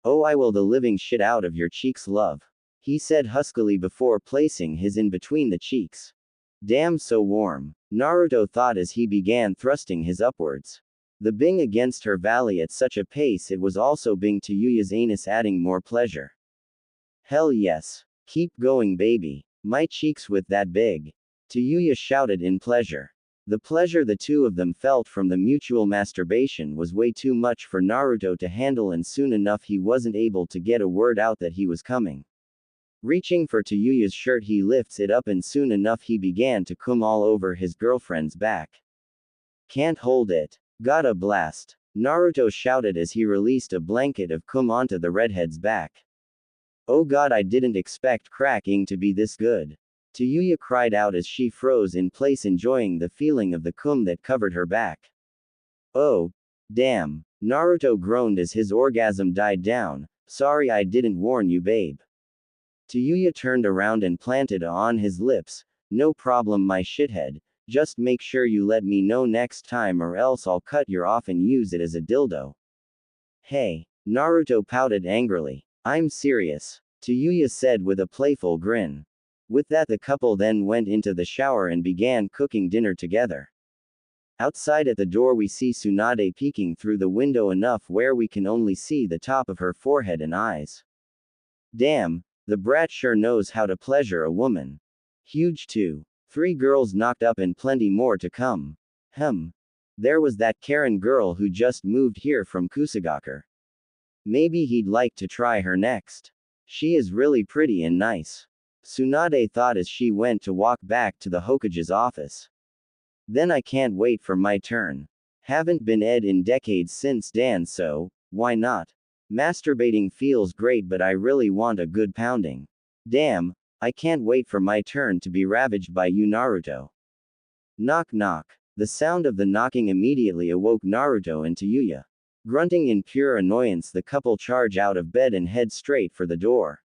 S1: Oh, I will the living shit out of your cheeks love, he said huskily before placing his in between the cheeks. Damn, so warm, Naruto thought as he began thrusting his upwards. The bing against her valley at such a pace it was also bing Tayuya's anus, adding more pleasure. Hell yes. Keep going baby. My cheeks with that big. Tayuya shouted in pleasure. The pleasure the two of them felt from the mutual masturbation was way too much for Naruto to handle, and soon enough he wasn't able to get a word out that he was coming. Reaching for Tayuya's shirt, he lifts it up and soon enough he began to cum all over his girlfriend's back. Can't hold it. Got a blast, Naruto shouted as he released a blanket of cum onto the redhead's back. Oh god, I didn't expect cracking to be this good. Tayuya cried out as she froze in place, enjoying the feeling of the cum that covered her back. Oh, damn. Naruto groaned as his orgasm died down. Sorry I didn't warn you, babe. Tayuya turned around and planted a on his lips. No problem, my shithead. Just make sure you let me know next time or else I'll cut your off and use it as a dildo. Hey. Naruto pouted angrily. I'm serious. Tayuya said with a playful grin. With that, the couple then went into the shower and began cooking dinner together. Outside at the door we see Tsunade peeking through the window enough where we can only see the top of her forehead and eyes. Damn, the brat sure knows how to pleasure a woman. Huge too. 3 girls knocked up and plenty more to come. There was that Karen girl who just moved here from Kusagaker. Maybe he'd like to try her next. She is really pretty and nice. Tsunade thought as she went to walk back to the Hokage's office. Then I can't wait for my turn. Haven't been ed in decades since Dan, so why not? Masturbating feels great, but I really want a good pounding. Damn, I can't wait for my turn to be ravaged by you, Naruto. Knock knock. The sound of the knocking immediately awoke Naruto and Tayuya. Grunting in pure annoyance, the couple charge out of bed and head straight for the door.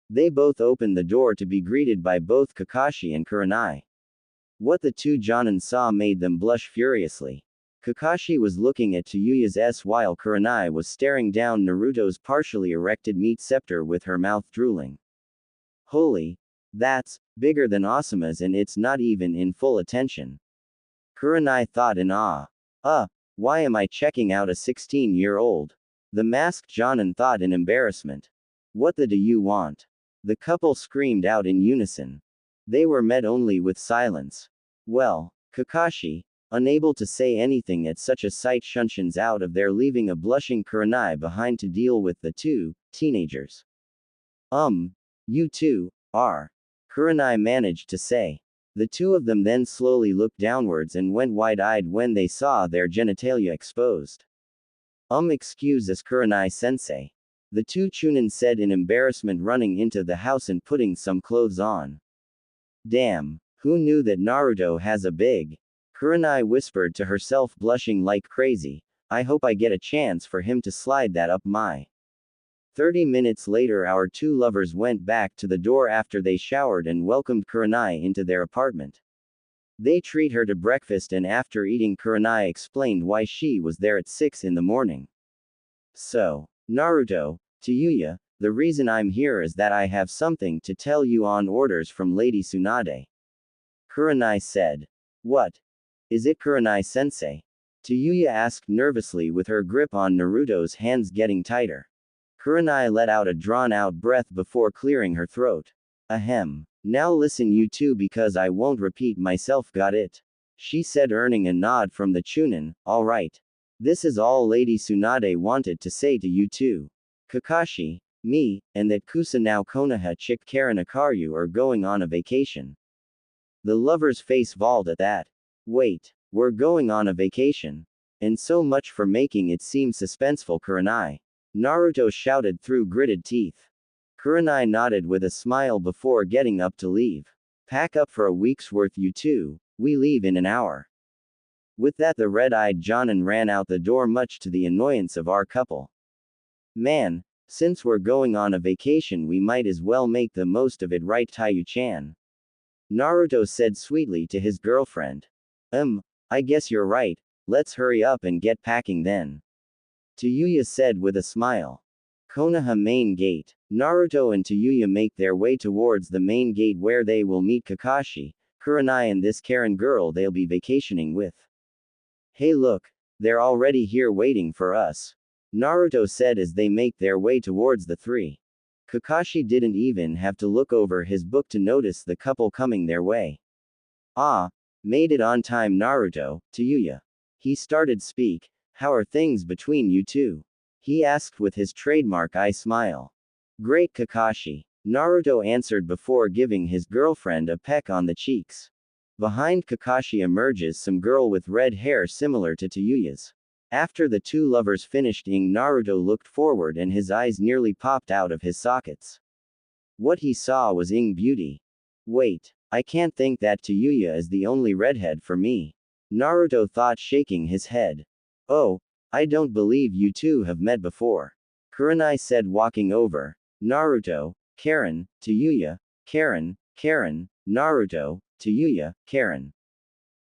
S1: They both open the door to be greeted by both Kakashi and Kurenai. What the 2 Jonin saw made them blush furiously. Kakashi was looking at Tayuya's S while Kurenai was staring down Naruto's partially erected meat scepter with her mouth drooling. Holy, that's bigger than Asuma's and it's not even in full attention. Kurenai thought in awe. Why am I checking out a 16-year-old? The masked Jonin thought in embarrassment. What the do you want? The couple screamed out in unison. They were met only with silence. Well, Kakashi, unable to say anything at such a sight, shuns out of there, leaving a blushing Kurenai behind to deal with the 2 teenagers. You two are. Kurenai managed to say. The 2 of them then slowly looked downwards and went wide-eyed when they saw their genitalia exposed. Excuse us, Kurenai-sensei. The 2 Chunin said in embarrassment, running into the house and putting some clothes on. Damn, who knew that Naruto has a big? Kurenai whispered to herself, blushing like crazy. I hope I get a chance for him to slide that up my. 30 minutes later, our 2 lovers went back to the door after they showered and welcomed Kurenai into their apartment. They treat her to breakfast, and after eating, Kurenai explained why she was there at 6 in the morning. So, Naruto, Tayuya, the reason I'm here is that I have something to tell you on orders from Lady Tsunade. Kurenai said. What? Is it, Kurenai-sensei? Tayuya asked nervously, with her grip on Naruto's hands getting tighter. Kurenai let out a drawn-out breath before clearing her throat. Ahem. Now listen, you two, because I won't repeat myself, got it? She said, earning a nod from the Chunin. Alright. This is all Lady Tsunade wanted to say to you two. Kakashi, me, and that Kusanao Konoha chick Karen Akaryu are going on a vacation. The lover's face vaulted at that. Wait, we're going on a vacation? And so much for making it seem suspenseful, Kurenai. Naruto shouted through gritted teeth. Kurenai nodded with a smile before getting up to leave. Pack up for a week's worth, you two. We leave in an hour. With that, the red-eyed Jonin ran out the door, much to the annoyance of our couple. Man, since we're going on a vacation, we might as well make the most of it, right, Taiyu-chan? Naruto said sweetly to his girlfriend. I guess you're right. Let's hurry up and get packing then. Tayuya said with a smile. Konoha main gate. Naruto and Tayuya make their way towards the main gate where they will meet Kakashi, Kurenai, and this Karen girl they'll be vacationing with. Hey look, they're already here waiting for us. Naruto said as they make their way towards the 3. Kakashi didn't even have to look over his book to notice the couple coming their way. Made it on time, Naruto, Tayuya. He started speak. How are things between you two? He asked with his trademark eye smile. Great, Kakashi. Naruto answered before giving his girlfriend a peck on the cheeks. Behind Kakashi emerges some girl with red hair similar to Tayuya's. After the 2 lovers finished eating, Naruto looked forward and his eyes nearly popped out of his sockets. What he saw was Ing beauty. Wait, I can't think that Tayuya is the only redhead for me. Naruto thought, shaking his head. Oh, I don't believe you two have met before. Kurenai said, walking over. Naruto, Karen, to Yuya, Karen, Naruto, to Yuya, Karen.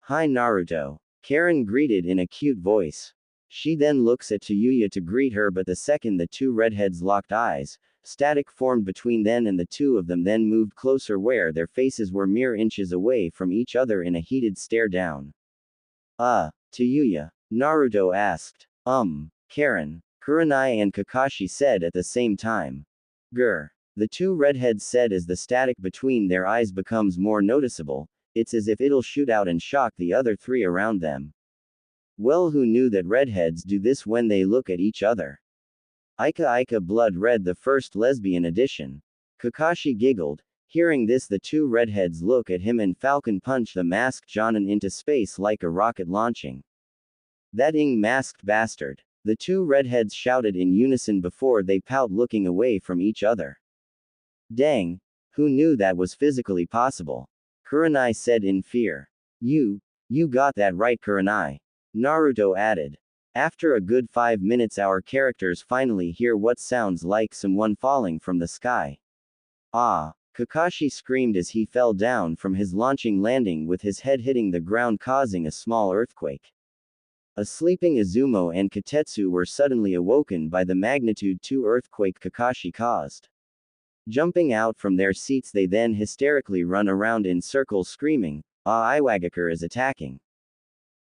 S1: Hi Naruto. Karen greeted in a cute voice. She then looks at Yuya to greet her, but the second the two redheads locked eyes, static formed between them and the two of them then moved closer where their faces were mere inches away from each other in a heated stare down. To Yuya. Naruto asked. Karen. Kurenai and Kakashi said at the same time. Grr. The two redheads said as the static between their eyes becomes more noticeable, it's as if it'll shoot out and shock the other three around them. Well, who knew that redheads do this when they look at each other? Ika Blood read the first lesbian edition. Kakashi giggled. Hearing this, the two redheads look at him and Falcon punch the masked Jonin into space like a rocket launching. That masked bastard. The two redheads shouted in unison before they pout, looking away from each other. Dang. Who knew that was physically possible? Kurenai said in fear. You got that right, Kurenai. Naruto added. After a good 5 minutes, our characters finally hear what sounds like someone falling from the sky. Kakashi screamed as he fell down from his launching landing with his head hitting the ground, causing a small earthquake. A sleeping Izumo and Katetsu were suddenly awoken by the magnitude 2 earthquake Kakashi caused. Jumping out from their seats, they then hysterically run around in circles screaming, Iwagakure is attacking.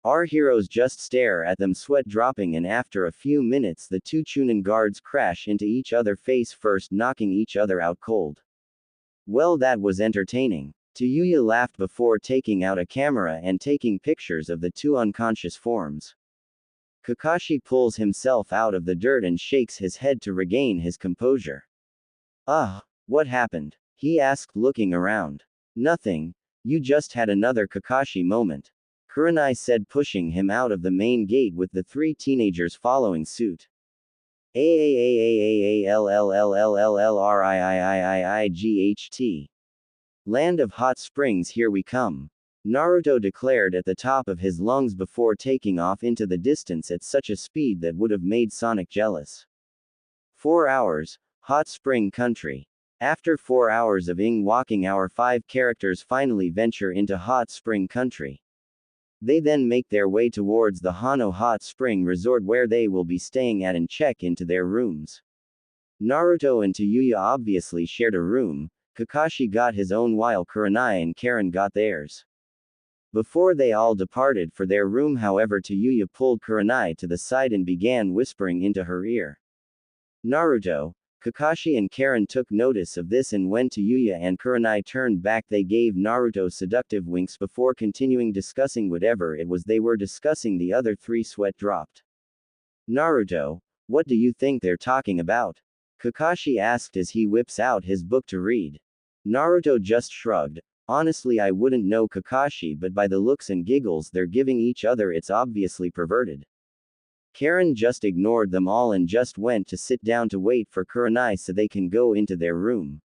S1: Our heroes just stare at them, sweat dropping, and after a few minutes the two Chunin guards crash into each other face first, knocking each other out cold. Well, that was entertaining. Yuya laughed before taking out a camera and taking pictures of the two unconscious forms. Kakashi pulls himself out of the dirt and shakes his head to regain his composure. What happened? He asked, looking around. Nothing. You just had another Kakashi moment. Kurenai said, pushing him out of the main gate with the three teenagers following suit. AAAAAALLLLLLRIIIIIGHT. Land of hot springs, here we come. Naruto declared at the top of his lungs before taking off into the distance at such a speed that would have made Sonic jealous. 4 hours, hot spring country. After 4 hours of walking, our 5 characters finally venture into hot spring country. They then make their way towards the Hano hot spring resort where they will be staying at and check into their rooms. Naruto and Yuya obviously shared a room. Kakashi got his own while Kurenai and Karen got theirs. Before they all departed for their room, however, Yuya pulled Kurenai to the side and began whispering into her ear. Naruto, Kakashi and Karen took notice of this, and when Yuya and Kurenai turned back, they gave Naruto seductive winks before continuing discussing whatever it was they were discussing. The other three sweat dropped. Naruto, what do you think they're talking about? Kakashi asked as he whips out his book to read. Naruto just shrugged. Honestly, I wouldn't know, Kakashi, but by the looks and giggles they're giving each other, it's obviously perverted. Karen just ignored them all and just went to sit down to wait for Kurenai so they can go into their room.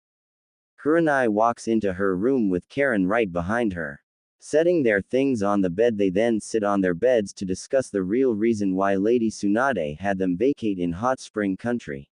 S1: Kurenai walks into her room with Karen right behind her. Setting their things on the bed, they then sit on their beds to discuss the real reason why Lady Tsunade had them vacate in hot spring country.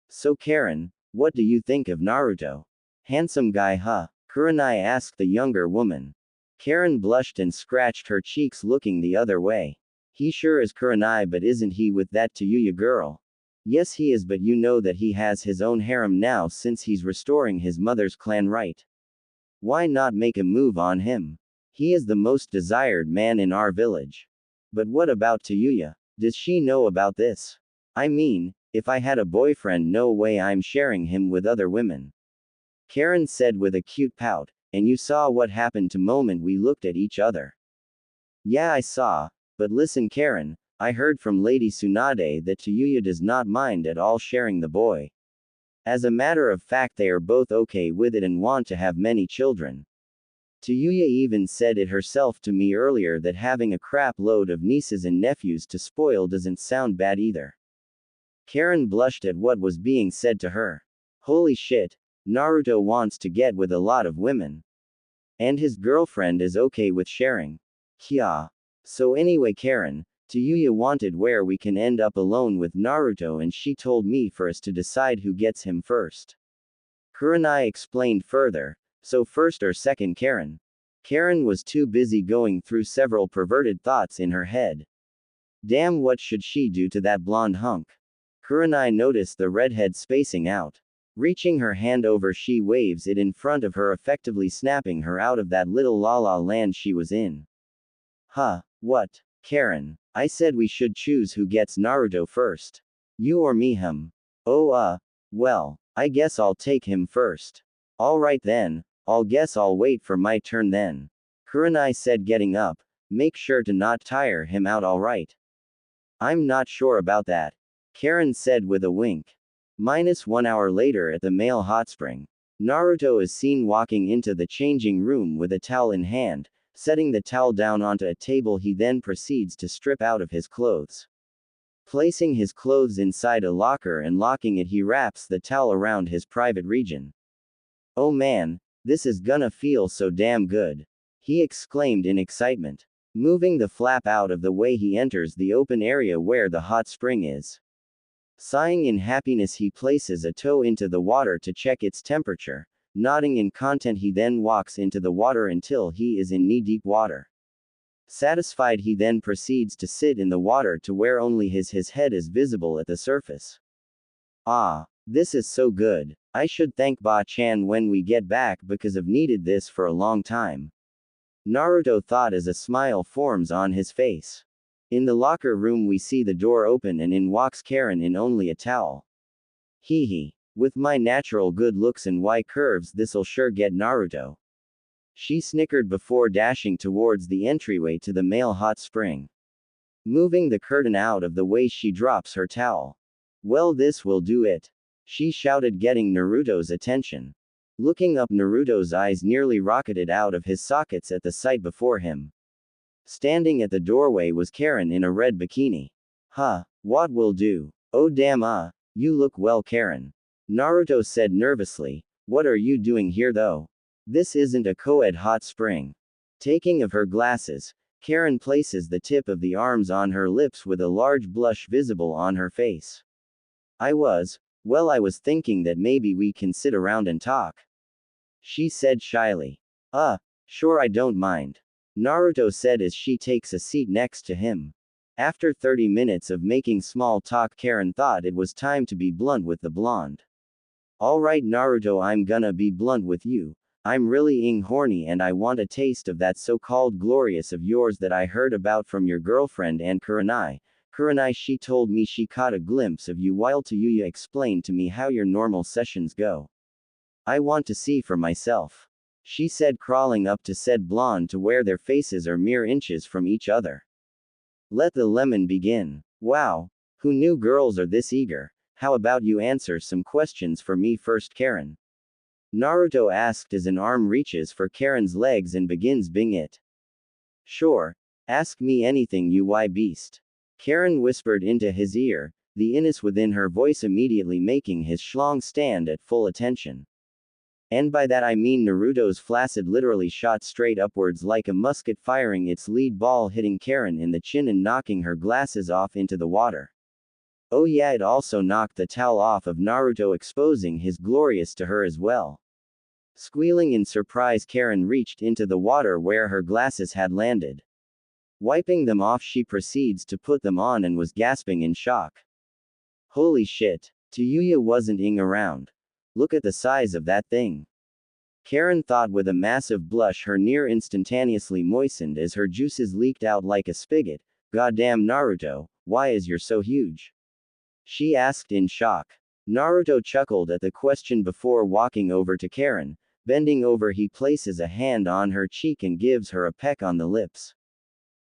S1: So Karen, what do you think of Naruto? Handsome guy, huh? Kurenai asked the younger woman. Karen blushed and scratched her cheeks, looking the other way. He sure is, Kurenai, but isn't he with that Yuya girl? Yes, he is, but you know that he has his own harem now since he's restoring his mother's clan right. Why not make a move on him? He is the most desired man in our village. But what about Yuya? Does she know about this? I mean, if I had a boyfriend, no way I'm sharing him with other women. Karen said with a cute pout, and you saw what happened the moment we looked at each other. Yeah, I saw. But listen, Karen, I heard from Lady Tsunade that Yuya does not mind at all sharing the boy. As a matter of fact, they are both okay with it and want to have many children. Yuya even said it herself to me earlier that having a crap load of nieces and nephews to spoil doesn't sound bad either. Karen blushed at what was being said to her. Holy shit, Naruto wants to get with a lot of women. And his girlfriend is okay with sharing. Kya. So anyway, Karen, Yuya wanted where we can end up alone with Naruto and she told me for us to decide who gets him first. Kurenai explained further, so first or second Karen. Karen was too busy going through several perverted thoughts in her head. Damn, what should she do to that blonde hunk? Kurenai noticed the redhead spacing out. Reaching her hand over, she waves it in front of her, effectively snapping her out of that little la-la land she was in. Huh, what? Karen, I said we should choose who gets Naruto first. You or me, him? Oh, well, I guess I'll take him first. Alright then, guess I'll wait for my turn then. Kurenai said, getting up. Make sure to not tire him out, alright? I'm not sure about that. Karen said with a wink. -1 hour later at the male hot spring. Naruto is seen walking into the changing room with a towel in hand. Setting the towel down onto a table, he then proceeds to strip out of his clothes. Placing his clothes inside a locker and locking it, he wraps the towel around his private region. Oh man, this is gonna feel so damn good, he exclaimed in excitement. Moving the flap out of the way, he enters the open area where the hot spring is. Sighing in happiness, he places a toe into the water to check its temperature. Nodding in content, he then walks into the water until he is in knee-deep water. Satisfied, he then proceeds to sit in the water to where only his head is visible at the surface. Ah, this is so good. I should thank Ba-chan when we get back because I've needed this for a long time. Naruto thought as a smile forms on his face. In the locker room, we see the door open and in walks Karen in only a towel. Hee hee. With my natural good looks and Y curves, this'll sure get Naruto. She snickered before dashing towards the entryway to the male hot spring. Moving the curtain out of the way, she drops her towel. Well, this will do it, she shouted, getting Naruto's attention. Looking up, Naruto's eyes nearly rocketed out of his sockets at the sight before him. Standing at the doorway was Karen in a red bikini. Huh, what will do? Oh damn, you look well, Karen. Naruto said nervously. What are you doing here though? This isn't a co-ed hot spring. Taking of her glasses, Karen places the tip of the arms on her lips with a large blush visible on her face. I was thinking that maybe we can sit around and talk, she said shyly. Sure, I don't mind, Naruto said as she takes a seat next to him. After 30 minutes of making small talk, Karen thought it was time to be blunt with the blonde. Alright Naruto, I'm gonna be blunt with you. I'm really horny and I want a taste of that so-called glorious of yours that I heard about from your girlfriend and Kurenai. She told me she caught a glimpse of you while Yuya explained to me how your normal sessions go. I want to see for myself, she said, crawling up to said blonde to where their faces are mere inches from each other. Let the lemon begin. Wow, who knew girls are this eager? How about you answer some questions for me first, Karen? Naruto asked as an arm reaches for Karen's legs and begins being it. Sure. Ask me anything, you beast. Karen whispered into his ear, the inness within her voice immediately making his schlong stand at full attention. And by that I mean Naruto's flaccid literally shot straight upwards like a musket, firing its lead ball, hitting Karen in the chin and knocking her glasses off into the water. Oh yeah, it also knocked the towel off of Naruto, exposing his glorious to her as well. Squealing in surprise, Karen reached into the water where her glasses had landed. Wiping them off, she proceeds to put them on and was gasping in shock. Holy shit. Yuya wasn't around. Look at the size of that thing. Karen thought with a massive blush, her near instantaneously moistened as her juices leaked out like a spigot. Goddamn Naruto, why is you're so huge? She asked in shock. Naruto chuckled at the question before walking over to Karen. Bending over, he places a hand on her cheek and gives her a peck on the lips.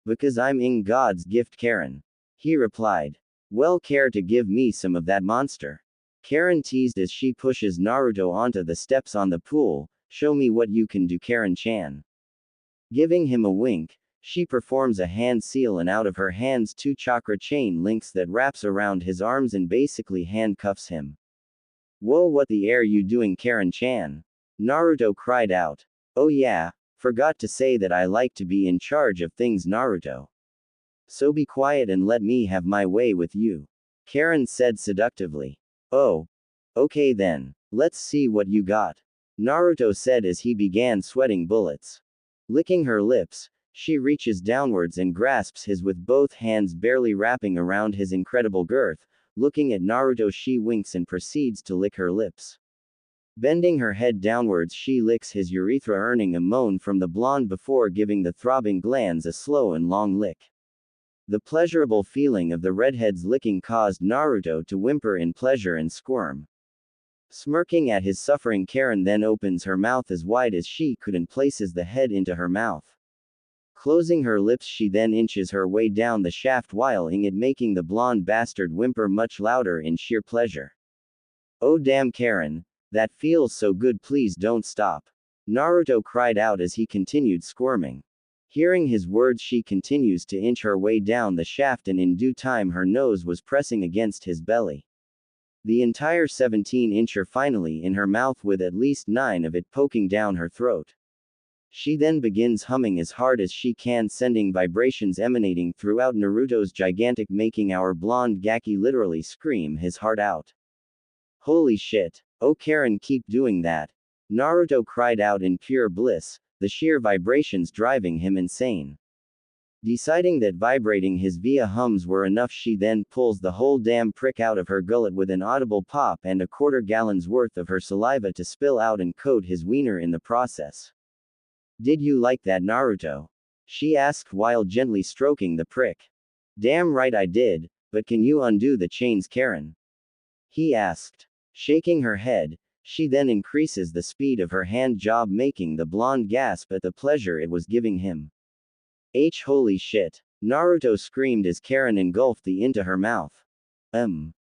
S1: Because I'm God's gift, Karen, he replied. Well, care to give me some of that monster? Karen teased as she pushes Naruto onto the steps on the pool. Show me what you can do, Karen-chan. Giving him a wink, she performs a hand seal and out of her hands 2 chakra chain links that wraps around his arms and basically handcuffs him. Whoa, what the air you doing, Karen-chan? Naruto cried out. Oh yeah, forgot to say that I like to be in charge of things, Naruto. So be quiet and let me have my way with you. Karen said seductively. Oh. Okay then. Let's see what you got. Naruto said as he began sweating bullets. Licking her lips, she reaches downwards and grasps his with both hands barely wrapping around his incredible girth. Looking at Naruto, she winks and proceeds to lick her lips. Bending her head downwards, she licks his urethra, earning a moan from the blonde before giving the throbbing glands a slow and long lick. The pleasurable feeling of the redhead's licking caused Naruto to whimper in pleasure and squirm. Smirking at his suffering, Karen then opens her mouth as wide as she could and places the head into her mouth. Closing her lips, she then inches her way down the shaft, whiling it, making the blonde bastard whimper much louder in sheer pleasure. Oh damn Karen, that feels so good, please don't stop. Naruto cried out as he continued squirming. Hearing his words, she continues to inch her way down the shaft, and in due time her nose was pressing against his belly. The entire 17-incher finally in her mouth, with at least 9 of it poking down her throat. She then begins humming as hard as she can, sending vibrations emanating throughout Naruto's gigantic, making our blonde Gaki literally scream his heart out. Holy shit. Oh Karen, keep doing that. Naruto cried out in pure bliss, the sheer vibrations driving him insane. Deciding that vibrating his via hums were enough, she then pulls the whole damn prick out of her gullet with an audible pop and a quarter-gallon's worth of her saliva to spill out and coat his wiener in the process. Did you like that, Naruto? She asked while gently stroking the prick. Damn right I did, but can you undo the chains, Karen? He asked. Shaking her head, she then increases the speed of her hand job, making the blonde gasp at the pleasure it was giving him. Holy shit. Naruto screamed as Karen engulfed the into her mouth.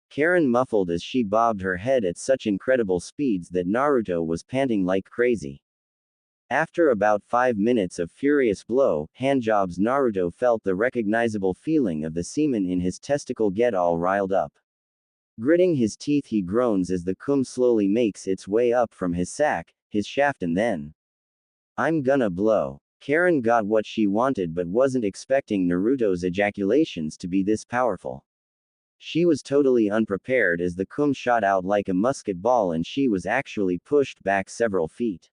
S1: Karen muffled as she bobbed her head at such incredible speeds that Naruto was panting like crazy. After about 5 minutes of furious blow, handjobs, Naruto felt the recognizable feeling of the semen in his testicle get all riled up. Gritting his teeth, he groans as the cum slowly makes its way up from his sack, his shaft, and then. I'm gonna blow. Karen got what she wanted but wasn't expecting Naruto's ejaculations to be this powerful. She was totally unprepared as the cum shot out like a musket ball and she was actually pushed back several feet.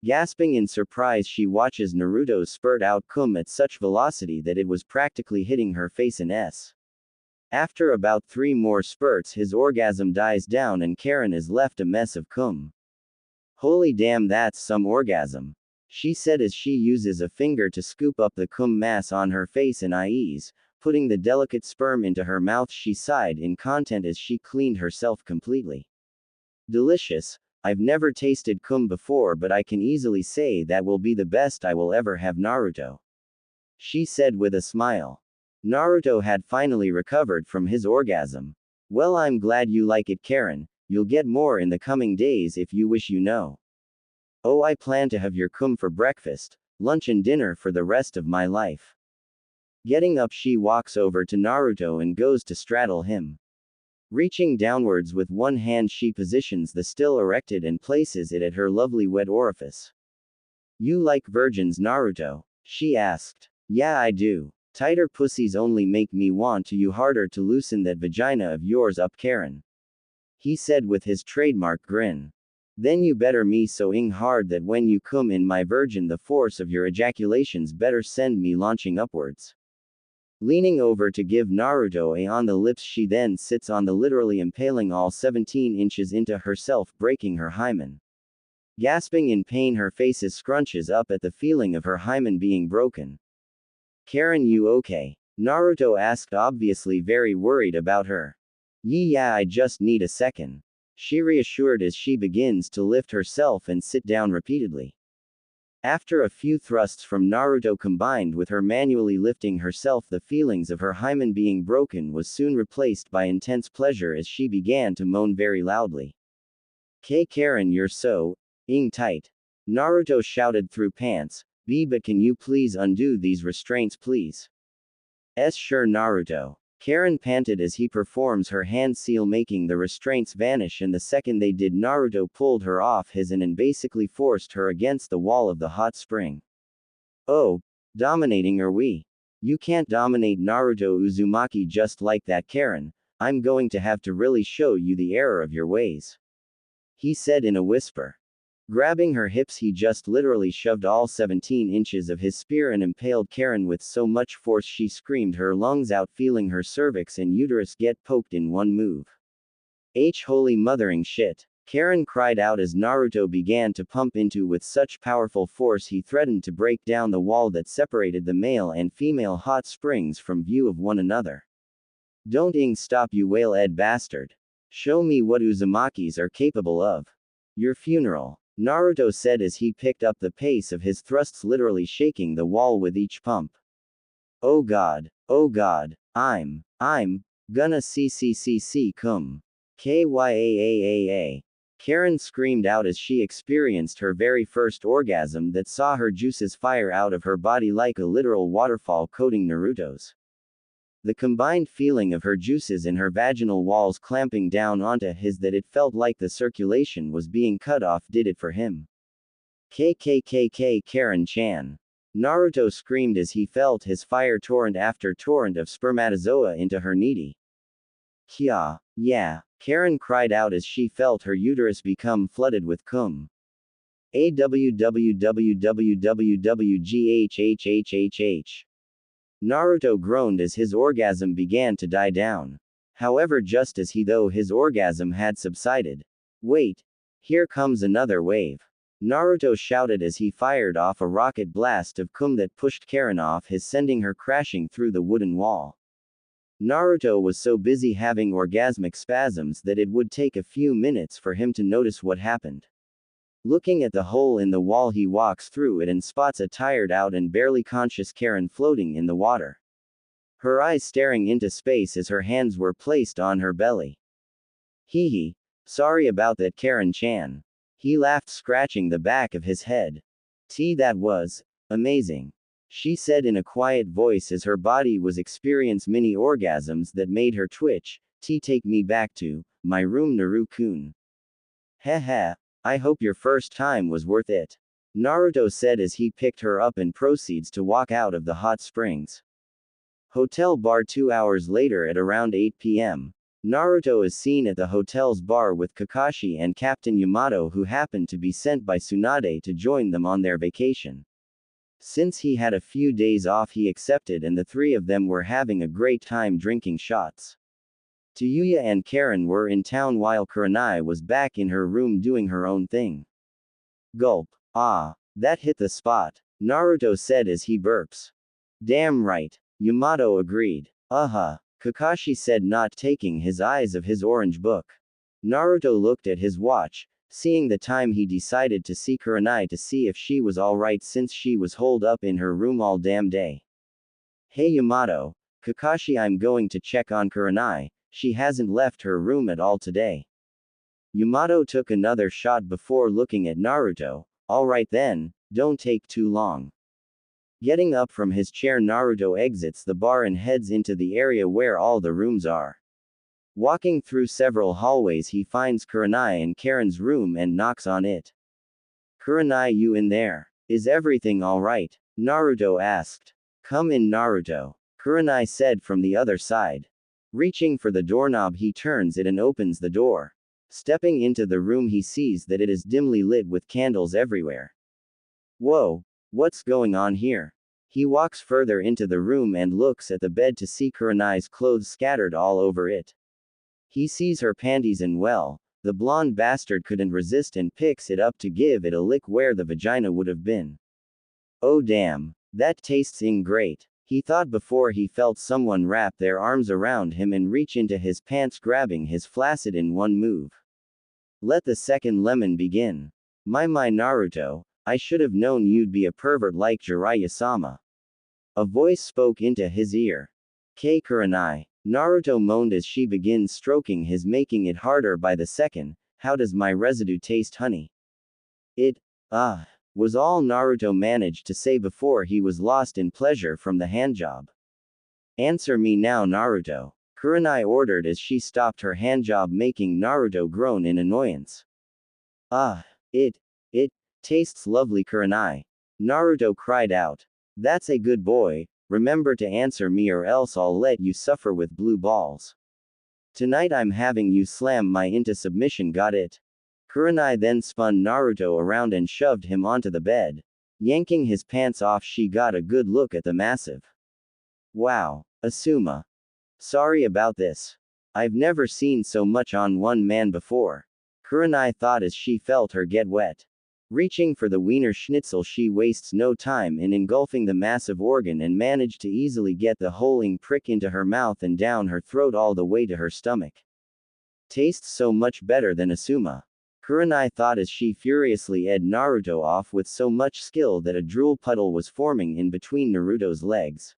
S1: Gasping in surprise, she watches Naruto spurt out cum at such velocity that it was practically hitting her face and s. After about 3 more spurts, his orgasm dies down and Karen is left a mess of cum. Holy damn, that's some orgasm. She said as she uses a finger to scoop up the cum mass on her face and eyes, putting the delicate sperm into her mouth. She sighed in content as she cleaned herself completely. Delicious. I've never tasted cum before, but I can easily say that will be the best I will ever have, Naruto. She said with a smile. Naruto had finally recovered from his orgasm. Well, I'm glad you like it, Karen. You'll get more in the coming days if you wish, you know. Oh, I plan to have your cum for breakfast, lunch and dinner for the rest of my life. Getting up, she walks over to Naruto and goes to straddle him. Reaching downwards with one hand, she positions the still erected and places it at her lovely wet orifice. You like virgins, Naruto? She asked. Yeah, I do. Tighter pussies only make me want to you harder to loosen that vagina of yours up, Karen. He said with his trademark grin. Then you better me so hard that when you cum in my virgin, the force of your ejaculations better send me launching upwards. Leaning over to give Naruto a on the lips, she then sits on the, literally impaling all 17 inches into herself, breaking her hymen. Gasping in pain, her face scrunches up at the feeling of her hymen being broken. Karen, you okay? Naruto asked, obviously very worried about her. Yeah, I just need a second. She reassured as she begins to lift herself and sit down repeatedly. After a few thrusts from Naruto combined with her manually lifting herself, the feelings of her hymen being broken was soon replaced by intense pleasure as she began to moan very loudly. Karen, you're so tight. Naruto shouted through pants. But can you please undo these restraints, please? Sure, Naruto. Karen panted as he performs her hand seal, making the restraints vanish, and the second they did, Naruto pulled her off his and basically forced her against the wall of the hot spring. Oh, dominating are we? You can't dominate Naruto Uzumaki just like that, Karen. I'm going to have to really show you the error of your ways. He said in a whisper. Grabbing her hips, he just literally shoved all 17 inches of his spear and impaled Karen with so much force she screamed her lungs out, feeling her cervix and uterus get poked in one move. Holy mothering shit. Karen cried out as Naruto began to pump into with such powerful force he threatened to break down the wall that separated the male and female hot springs from view of one another. Don't stop, you whale-ed bastard. Show me what Uzumakis are capable of. Your funeral. Naruto said as he picked up the pace of his thrusts, literally shaking the wall with each pump. Oh god, I'm gonna see cum. Kyaaa. Karen screamed out as she experienced her very first orgasm that saw her juices fire out of her body like a literal waterfall coating Naruto's. The combined feeling of her juices and her vaginal walls clamping down onto his that it felt like the circulation was being cut off did it for him. KKKK Karen-chan. Naruto screamed as he felt his fire torrent after torrent of spermatozoa into her needy. Kya, yeah, Karen cried out as she felt her uterus become flooded with cum. AWWWWWGHHHHH. Naruto groaned as his orgasm began to die down. However, just as his orgasm had subsided. Wait. Here comes another wave. Naruto shouted as he fired off a rocket blast of cum that pushed Karen off his, sending her crashing through the wooden wall. Naruto was so busy having orgasmic spasms that it would take a few minutes for him to notice what happened. Looking at the hole in the wall, he walks through it and spots a tired out and barely conscious Karen floating in the water. Her eyes staring into space as her hands were placed on her belly. Hee. Sorry about that, Karen-chan. He laughed, scratching the back of his head. That was amazing. She said in a quiet voice as her body was experiencing mini orgasms that made her twitch. Take me back to my room, Naru-kun. Heh. I hope your first time was worth it. Naruto said as he picked her up and proceeds to walk out of the hot springs. Hotel bar. 2 hours later at around 8 p.m. Naruto is seen at the hotel's bar with Kakashi and Captain Yamato, who happened to be sent by Tsunade to join them on their vacation. Since he had a few days off, he accepted, and the three of them were having a great time drinking shots. Tayuya and Karen were in town while Kurenai was back in her room doing her own thing. Gulp. Ah, that hit the spot, Naruto said as he burps. Damn right, Yamato agreed. Kakashi said, not taking his eyes off his orange book. Naruto looked at his watch. Seeing the time, he decided to see Kurenai to see if she was alright since she was holed up in her room all damn day. Hey Yamato. Kakashi, I'm going to check on Kurenai. She hasn't left her room at all today. Yamato took another shot before looking at Naruto. Alright then, don't take too long. Getting up from his chair, Naruto exits the bar and heads into the area where all the rooms are. Walking through several hallways, he finds Kurenai in Karen's room and knocks on it. Kurenai, you in there? Is everything alright? Naruto asked. Come in, Naruto. Kurenai said from the other side. Reaching for the doorknob, he turns it and opens the door. Stepping into the room, he sees that it is dimly lit with candles everywhere. Whoa, what's going on here? He walks further into the room and looks at the bed to see Kurenai's clothes scattered all over it. He sees her panties and the blonde bastard couldn't resist and picks it up to give it a lick where the vagina would have been. Oh damn, that tastes great. He thought before he felt someone wrap their arms around him and reach into his pants, grabbing his flaccid in one move. Let the second lemon begin. My Naruto, I should have known you'd be a pervert like Jiraiya-sama. A voice spoke into his ear. Kurenai. Naruto moaned as she begins stroking his, making it harder by the second. How does my residue taste, honey? It, was all Naruto managed to say before he was lost in pleasure from the handjob. Answer me now, Naruto, Kurenai ordered as she stopped her handjob, making Naruto groan in annoyance. It tastes lovely, Kurenai. Naruto cried out. That's a good boy, remember to answer me or else I'll let you suffer with blue balls. Tonight I'm having you slam my into submission, got it? Kurenai then spun Naruto around and shoved him onto the bed. Yanking his pants off, she got a good look at the massive. Wow. Asuma. Sorry about this. I've never seen so much on one man before. Kurenai thought as she felt her get wet. Reaching for the wiener schnitzel, she wastes no time in engulfing the massive organ and managed to easily get the holing prick into her mouth and down her throat all the way to her stomach. Tastes so much better than Asuma. Kurenai thought as she furiously ed Naruto off with so much skill that a drool puddle was forming in between Naruto's legs.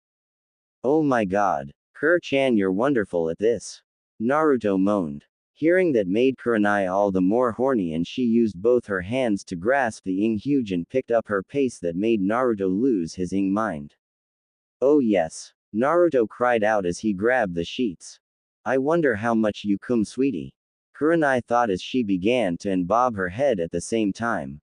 S1: Oh my god. Kur-chan, you're wonderful at this. Naruto moaned. Hearing that made Kurenai all the more horny, and she used both her hands to grasp the ing huge and picked up her pace that made Naruto lose his ing mind. Oh yes. Naruto cried out as he grabbed the sheets. I wonder how much you cum, sweetie. Kurenai thought as she began to bob her head at the same time.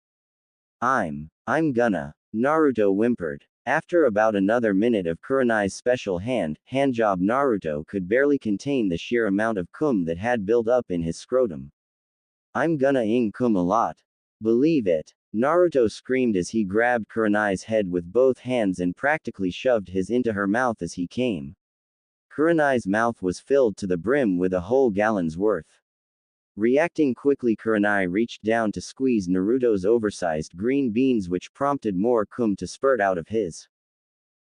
S1: I'm gonna. Naruto whimpered. After about another minute of Kurenai's special handjob, Naruto could barely contain the sheer amount of cum that had built up in his scrotum. I'm gonna ing cum a lot. Believe it. Naruto screamed as he grabbed Kurenai's head with both hands and practically shoved his into her mouth as he came. Kurenai's mouth was filled to the brim with a whole gallon's worth. Reacting quickly, Kurenai reached down to squeeze Naruto's oversized green beans, which prompted more cum to spurt out of his.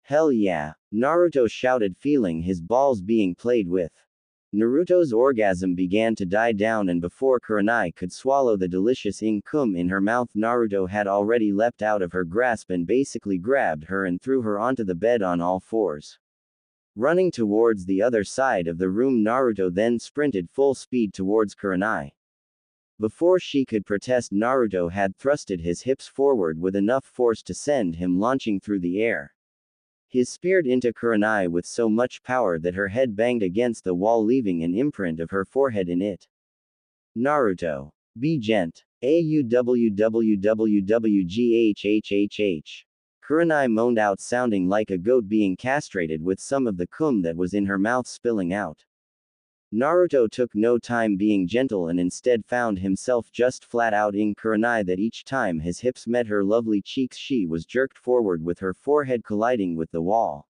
S1: Hell yeah! Naruto shouted, feeling his balls being played with. Naruto's orgasm began to die down, and before Kurenai could swallow the delicious ing cum in her mouth, Naruto had already leapt out of her grasp and basically grabbed her and threw her onto the bed on all fours. Running towards the other side of the room, Naruto then sprinted full speed towards Kurenai. Before she could protest, Naruto had thrusted his hips forward with enough force to send him launching through the air. His speared into Kurenai with so much power that her head banged against the wall, leaving an imprint of her forehead in it. Naruto. Be gent. AUWWWGHHHH. Kurenai moaned out, sounding like a goat being castrated, with some of the cum that was in her mouth spilling out. Naruto took no time being gentle and instead found himself just flat out ing Kurenai that each time his hips met her lovely cheeks she was jerked forward with her forehead colliding with the wall.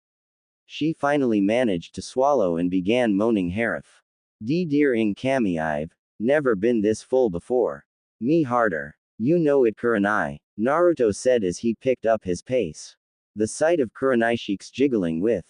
S1: She finally managed to swallow and began moaning, Harif. Dear ing Kami, I've never been this full before. Me harder. You know it, Kurenai, Naruto said as he picked up his pace. The sight of Kurenai cheeks jiggling with